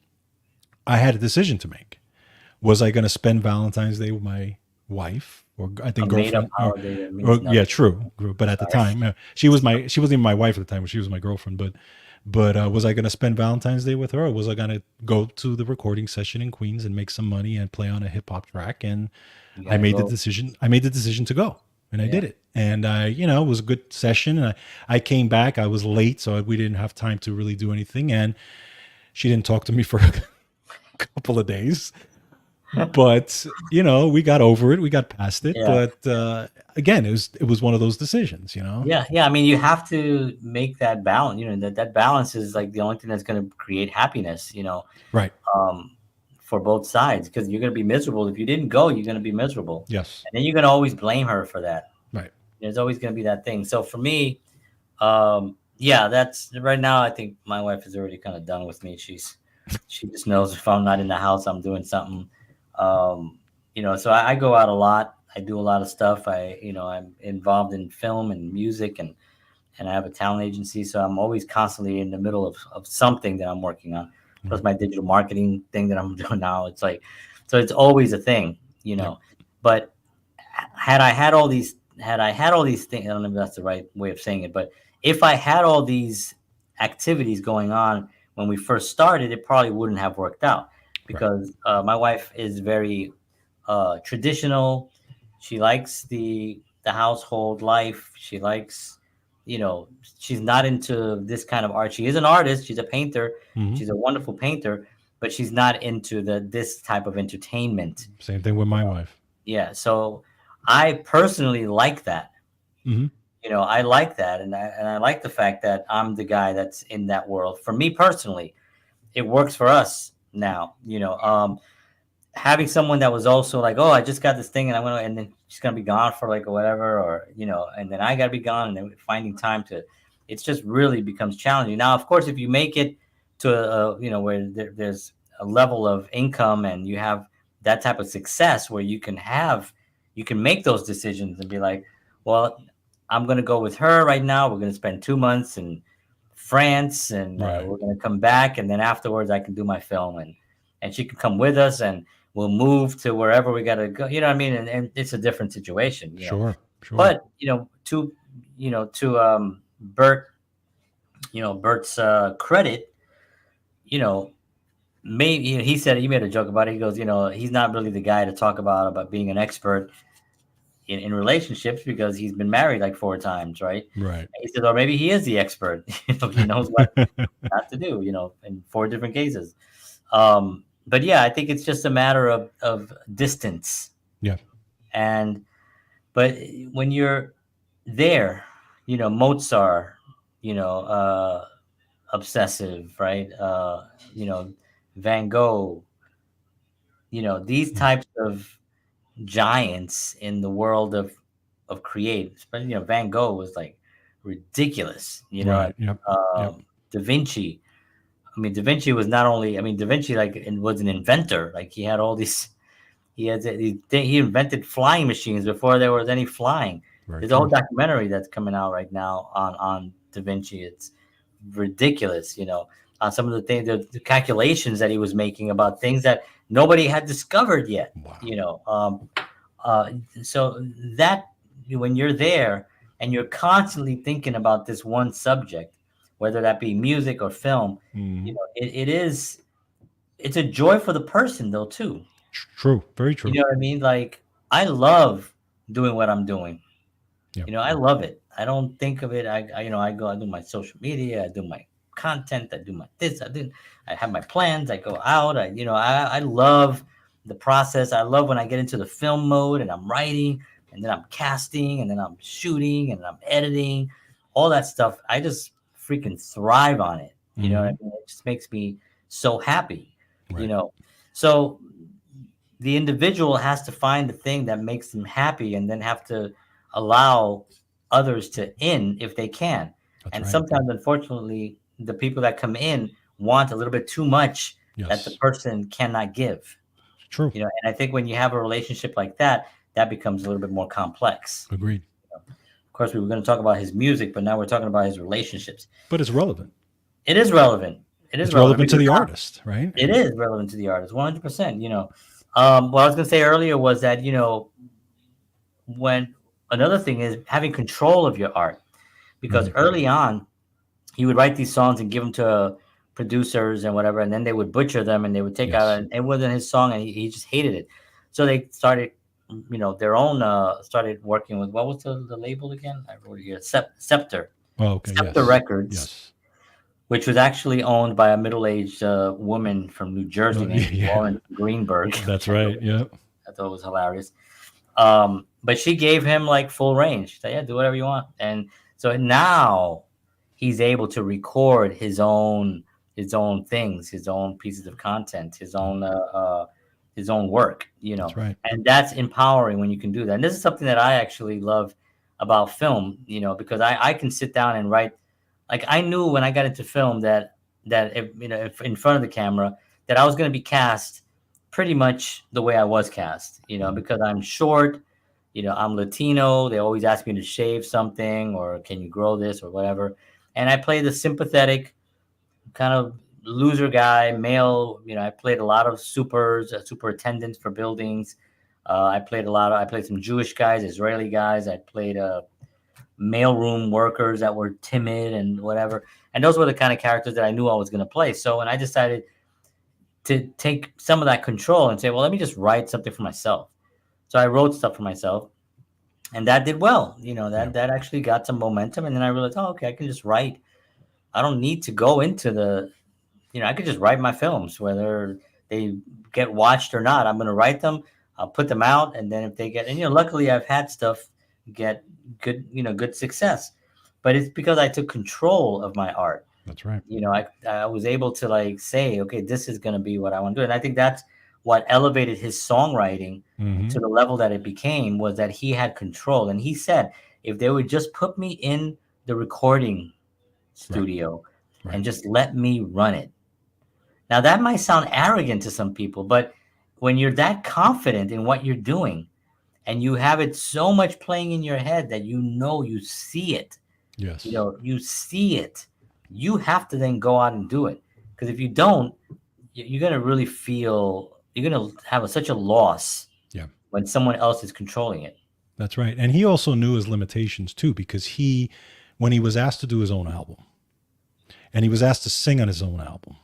I had a decision to make. Was I going to spend Valentine's Day with my wife, or I A think made up girlfriend, holiday that or means yeah, nothing. true. But at the Sorry. time, she wasn't even my wife at the time, but she was my girlfriend. But was I going to spend Valentine's Day with her, or was I going to go to the recording session in Queens and make some money and play on a hip hop track? And You I gotta made the go. decision. I made the decision to go, and I Yeah. did it. And it was a good session. And I came back. I was late, so we didn't have time to really do anything. And she didn't talk to me for a couple of days. But we got over it. We got past it. Yeah. But again, it was one of those decisions. Yeah. Yeah. I mean, you have to make that balance. That balance is like the only thing that's going to create happiness. Right. Um, for both sides, because you're going to be miserable if you didn't go. You're going to be miserable, Yes. and then you're going to always blame her for that. Right. There's always going to be that thing. So for me, yeah, that's right now. I think my wife is already kind of done with me. She just knows if I'm not in the house, I'm doing something. So I go out a lot. I do a lot of stuff. I'm involved in film and music, and I have a talent agency. So I'm always constantly in the middle of something that I'm working on. Plus Right. my digital marketing thing that I'm doing now. It's like, so it's always a thing, Yep. but had I had all these things, I don't know if that's the right way of saying it, but if I had all these activities going on when we first started, it probably wouldn't have worked out, Right. because my wife is very traditional. She likes the household life. She likes, she's not into this kind of art. She is an artist. She's a painter. Hmm. She's a wonderful painter, but she's not into this type of entertainment. Same thing with my wife. Yeah. So I personally like that. Hmm. I like that, and I like the fact that I'm the guy that's in that world. For me personally, it works for us now. Having someone that was also like, oh, I just got this thing, and and then she's gonna be gone for like or whatever, or and then I gotta be gone, and then finding time to, it's just really becomes challenging. Now, of course, if you make it to where there's a level of income and you have that type of success where you can make those decisions and be like, well, I'm gonna go with her right now. We're gonna spend 2 months in France, and Right. we're gonna come back, and then afterwards I can do my film, and she can come with us, and we'll move to wherever we gotta go. You know what I mean? And it's a different situation. Sure. Sure. But to Bert's credit, you know, maybe he said, he made a joke about it. He goes, he's not really the guy to talk about being an expert in relationships, because he's been married like 4 times, right? Right. He said, or maybe he is the expert. He knows what not to do, in 4 different cases. But yeah, I think it's just a matter of distance. Yeah. And but when you're there, Mozart, obsessive, right? Van Gogh, these Mm. types of giants in the world of create. Especially, Van Gogh was like ridiculous. Right. Yep. Yep. Da Vinci. I mean, Da Vinci was not only. I mean, Da Vinci was an inventor. Like he had all these. He invented flying machines before there was any flying. Very There's a whole true. documentary that's coming out right now on Da Vinci. It's ridiculous, on some of the things, the calculations that he was making about things that nobody had discovered yet. Wow. You know, uh, so that when you're there and you're constantly thinking about this one subject, whether that be music or film, Hmm. it's a joy for the person though too. True. Very You true. know what I mean? Like I love doing what I'm doing. Yeah. I love it. I don't think of it. I do my social media, I do my content, I do my this, I have my plans, I go out, I love the process. I love when I get into the film mode and I'm writing, and then I'm casting, and then I'm shooting, and I'm editing, all that stuff. I just freaking thrive on it. You know what Hmm. I mean? It just makes me so happy. you Right. know. So the individual has to find the thing that makes them happy and then have to allow others to in if they can. That's And right. sometimes, unfortunately, the people that come in want a little bit too much that the Yes. person cannot give. True. And I think when you have a relationship like that, that becomes a little bit more complex. Agreed. Of course, we were going to talk about his music, but now we're talking about his relationships. But it's relevant. It is relevant. It is It's relevant relevant to because the now artist, right? it is relevant to the artist, 100%. What I was going to say earlier was that, when another thing is having control of your art, because Mhm. early on, he would write these songs and give them to producers and whatever, and then they would butcher them and they would take out, Yes. and it wasn't his song, and he just hated it. So they started, their own, started working with, what was the label again? I wrote it here, Scepter. Oh, okay. Scepter Yes. Records, Yes. which was actually owned by a middle-aged woman from New Jersey Oh, named yeah. Lauren Greenberg, That's which right. Yep. I thought was hilarious. But she gave him like full range. She said, yeah, do whatever you want. And so now he's able to record his own things, his own pieces of content, his own work, That's right. and that's empowering when you can do that. And this is something that I actually love about film, because I can sit down and write. Like, I knew when I got into film that if in front of the camera, that I was going to be cast pretty much the way I was cast, Mhm. because I'm short, I'm Latino. They always ask me to shave something, or can you grow this or whatever. And I play the sympathetic kind of loser guy, male. I played a lot of superintendents for buildings. I played some Jewish guys, Israeli guys. I played mailroom workers that were timid and whatever. And those were the kind of characters that I knew I was going to play. So when I decided to take some of that control and say, well, let me just write something for myself. So I wrote stuff for myself, and that did well. Yeah. That actually got some momentum. And then I realized, oh, okay, I can just write. I don't need to go into I could just write my films, whether they get watched or not. I'm going to write them. I'll put them out, and then if they get, and luckily I've had stuff get good success, but it's because I took control of my art. That's right. I was able to like say, okay, this is going to be what I want to do, and I think that's what elevated his songwriting Hmm. to the level that it became, was that he had control, and he said, if they would just put me in the recording Right. studio Right. and just let me run it. Now, that might sound arrogant to some people, but when you're that confident in what you're doing and you have it so much playing in your head that you see it, Yes. you have to then go out and do it. Because if you don't, you're going to really feel, you're going to have such a loss Yeah. when someone else is controlling it. That's right. And he also knew his limitations too, because when he was asked to do his own album and he was asked to sing on his own album,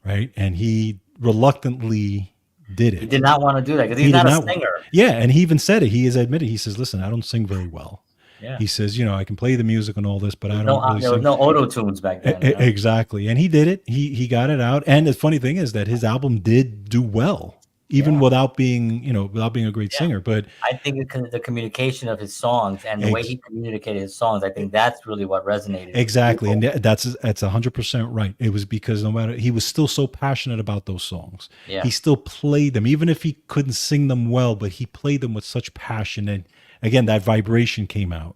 right? And he reluctantly did He it. did not want to do that because he's He did not a not want. singer. Yeah, and he even said it. He has admitted. He says, "Listen, I don't sing very well." Yeah. He says, I can play the music and all this, but I There's no, don't really there was sing. no auto tunes back then. Exactly. And he did it. He got it out. And the funny thing is that his album did do well, even Yeah. without being a great Yeah. singer. But I think the communication of his songs and the way ex- he communicated his songs, I think that's really what resonated with exactly, and people. that's 100% right. It was because no matter, he was still so passionate about those songs. He Yeah. still played them, even if he couldn't sing them well. But he played them with such passion, and again, that vibration came out,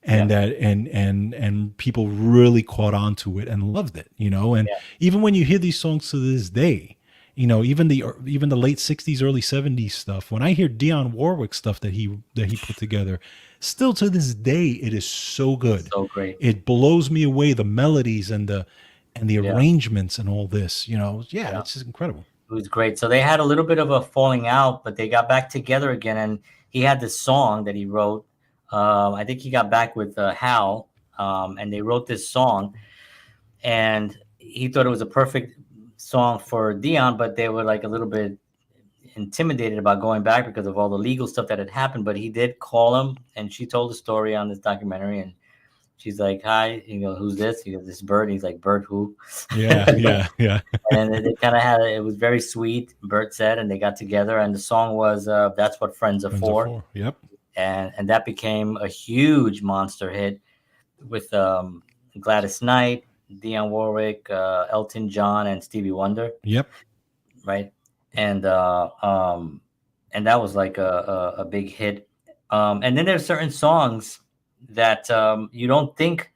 and Yeah. and people really caught on to it and loved it. And Yeah. even when you hear these songs to this day, even the late '60s, early '70s stuff. When I hear Dionne Warwick stuff that he put together, still to this day, it is so good. So great. It blows me away, the melodies and the Yeah. arrangements and all this. Yeah, Yeah. it's just incredible. It was great. So they had a little bit of a falling out, but they got back together again. And he had this song that he wrote. I think he got back with Hal, and they wrote this song. And he thought it was a perfect song for Dion, but they were like a little bit intimidated about going back because of all the legal stuff that had happened. But he did call him, and she told the story on this documentary. And she's like, "Hi, who's this?" He goes, "This is Burt." He's like, "Burt who?" Yeah, yeah, yeah. And they kind of it was very sweet, Burt said, and they got together. And the song was "That's What Friends Are Friends are For," for. Yep. and that became a huge monster hit with Gladys Knight, Dionne Warwick, Elton John, and Stevie Wonder. Yep. right? And and that was like a big hit. And then there's certain songs that you don't think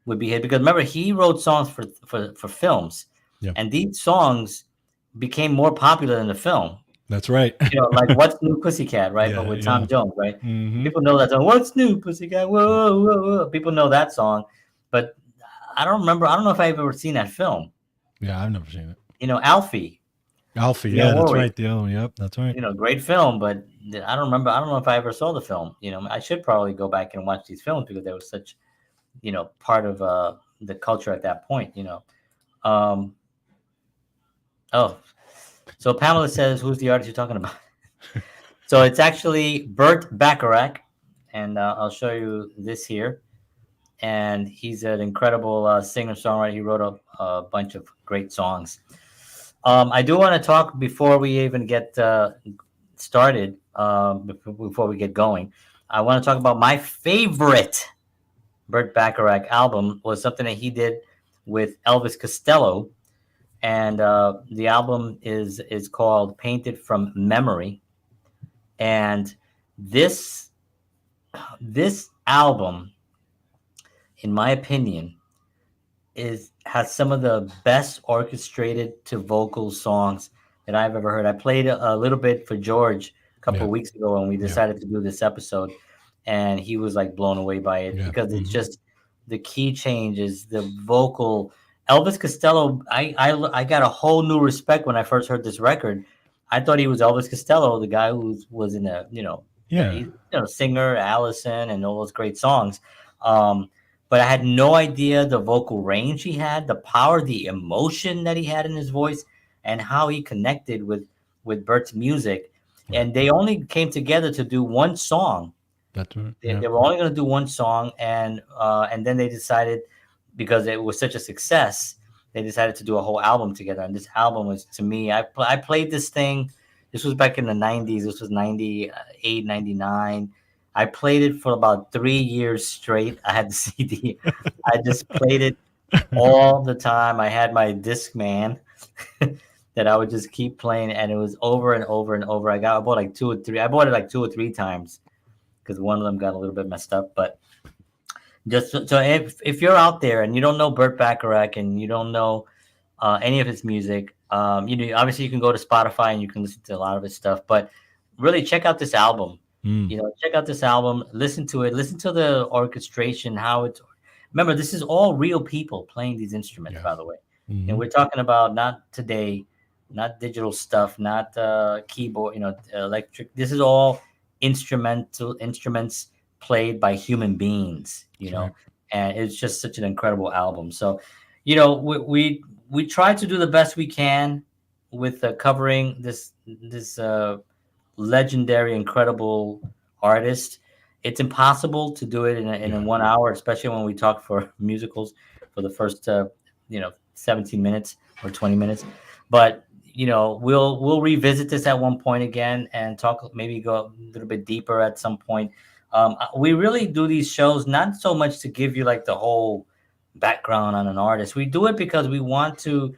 would be hit, because remember, he wrote songs for films, Yeah, and these songs became more popular than the film. that's right. You know, like "What's New Pussycat," right? But Yeah, with Tom yeah. Jones, right? Hmm. People know that song. "What's New Pussycat?" Whoa, whoa, whoa. People know that song, but I don't remember. I don't know if I've ever seen that film. Yeah, I've never seen it. You know, Alfie, Alfie, Dionne yeah, that's Warwick. right. The other one, yep, that's right. You know, great film, but I don't remember. I don't know if I ever saw the film. You know, I should probably go back and watch these films because they were such, part of the culture at that point. Um, oh, so Pamela says, "Who's the artist you're talking about?" So it's actually Burt Bacharach, and I'll show you this here. And he's an incredible singer songwriter. He wrote a bunch of great songs. I do want to talk before we even get started. Before we get going, I want to talk about my favorite Burt Bacharach album. Was something that he did with Elvis Costello, and the album is called "Painted from Memory." And this this album, in my opinion, is has some of the best orchestrated to vocal songs that I've ever heard. I played a little bit for George a couple Yeah, of weeks ago when we yeah, decided to do this episode, and he was like blown away by it yeah. because it's Hmm. just the key changes, the vocal. Elvis Costello, I got a whole new respect when I first heard this record. I thought he was Elvis Costello, the guy who was in a Yeah, he's singer, Allison, and all those great songs. Um, but I had no idea the vocal range he had, the power, the emotion that he had in his voice, and how he connected with Bert's music. right. And they only came together to do one song. That's right. They, Yeah, they were only going to do one song, and then they decided, because it was such a success, they decided to do a whole album together. And this album was, to me, I played this thing. This was back in the 90s. This was 98, 99. I played it for about 3 years straight. I had the CD. I just played it all the time. I had my Discman that I would just keep playing, and it was over and over and over. I bought like two or three. I bought it like two or three times because one of them got a little bit messed up. But just so if you're out there and you don't know Burt Bacharach and you don't know any of his music, obviously you can go to Spotify and you can listen to a lot of his stuff. But really, check out this album. mm, Check out this album. Listen to it. Listen to the orchestration. How it's. Remember, this is all real people playing these instruments. yeah. By the way, and Hmm. we're talking about not today, not digital stuff, not keyboard. Electric. This is all instruments played by human beings. That's right. And it's just such an incredible album. So, we try to do the best we can with covering this legendary, incredible artist. It's impossible to do it in Yeah, 1 hour, especially when we talk for musicals for the first 17 minutes or 20 minutes. But we'll revisit this at one point again and talk, maybe go a little bit deeper at some point. We really do these shows not so much to give you like the whole background on an artist. We do it because we want to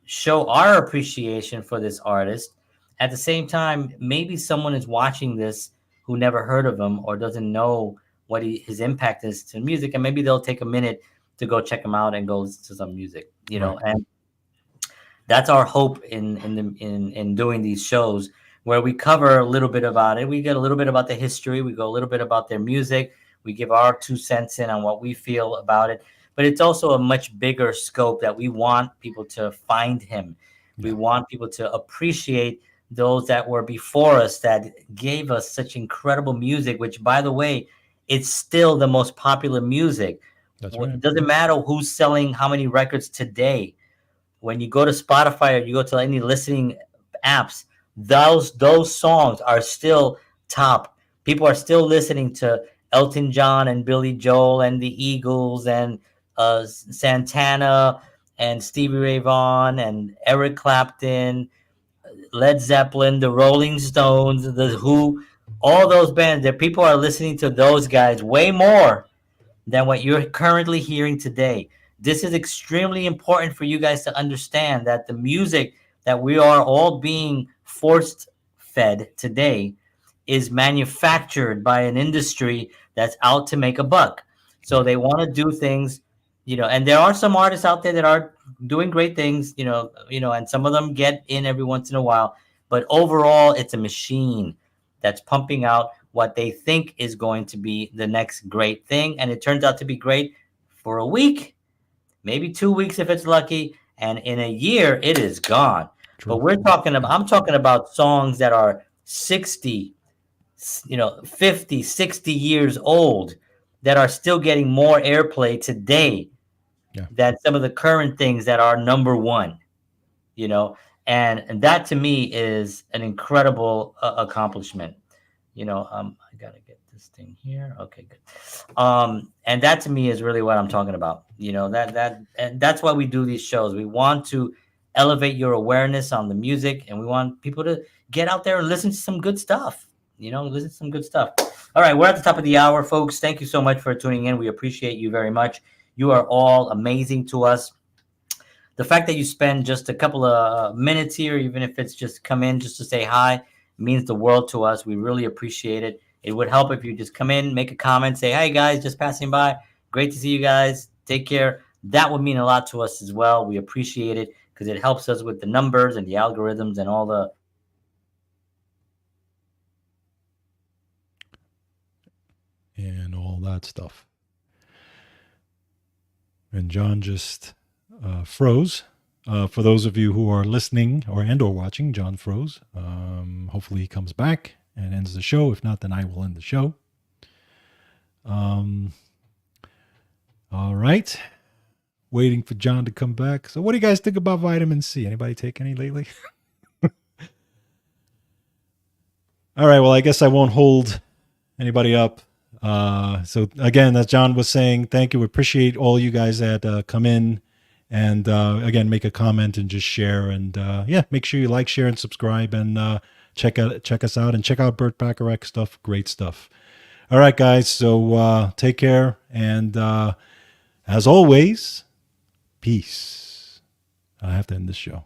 show our appreciation for this artist. At the same time, maybe someone is watching this who never heard of him or doesn't know what his impact is to music, and maybe they'll take a minute to go check him out and go listen to some music. right. And that's our hope in doing these shows, where we cover a little bit about it. We get a little bit about the history. We go a little bit about their music. We give our 2 cents in on what we feel about it. But it's also a much bigger scope that we want people to find him. We Yeah, want people to appreciate those that were before us that gave us such incredible music, which, by the way, it's still the most popular music. that's right. It doesn't matter who's selling how many records today. When you go to Spotify or you go to any listening apps, those songs are still top. People are still listening to Elton John and Billy Joel and the Eagles and Santana and Stevie Ray Vaughan and Eric Clapton, Led Zeppelin, the Rolling Stones, the Who, all those bands. That people are listening to those guys way more than what you're currently hearing today. This is extremely important for you guys to understand, that the music that we are all being forced fed today is manufactured by an industry that's out to make a buck. So Yeah. they want to do things, and there are some artists out there that are doing great things, and some of them get in every once in a while, but overall it's a machine that's pumping out what they think is going to be the next great thing, and it turns out to be great for a week, maybe 2 weeks if it's lucky, and in a year it is gone. But True. I'm talking about songs that are 60, 50, 60 years old that are still getting more airplay today Yeah. than some of the current things that are number one, you know, and that to me is an incredible accomplishment. I gotta get this thing here. Okay, good. And that to me is really what I'm talking about. And that's why we do these shows. We want to elevate your awareness on the music, and we want people to get out there and listen to some good stuff. Listen to some good stuff. All right, we're at the top of the hour, folks. Thank you so much for tuning in. We appreciate you very much. You are all amazing to us. The fact that you spend just a couple of minutes here, even if it's just come in just to say hi, means the world to us. We really appreciate it. It would help if you just come in, make a comment, say, "Hey guys, just passing by. Great to see you guys. Take care." That would mean a lot to us as well. We appreciate it because it helps us with the numbers and the algorithms and all the And all that stuff. And John just froze. For those of you who are listening or watching, John froze. Hopefully he comes back and ends the show. If not, then I will end the show. All right. Waiting for John to come back. So what do you guys think about vitamin C? Anybody take any lately? All right. Well, I guess I won't hold anybody up. So again, as John was saying, thank you. We appreciate all you guys that come in and again, make a comment and just share. And make sure you like, share, and subscribe, and check us out and check out Burt Bacharach stuff. Great stuff. All right, guys. So take care. And as always, peace. I have to end this show.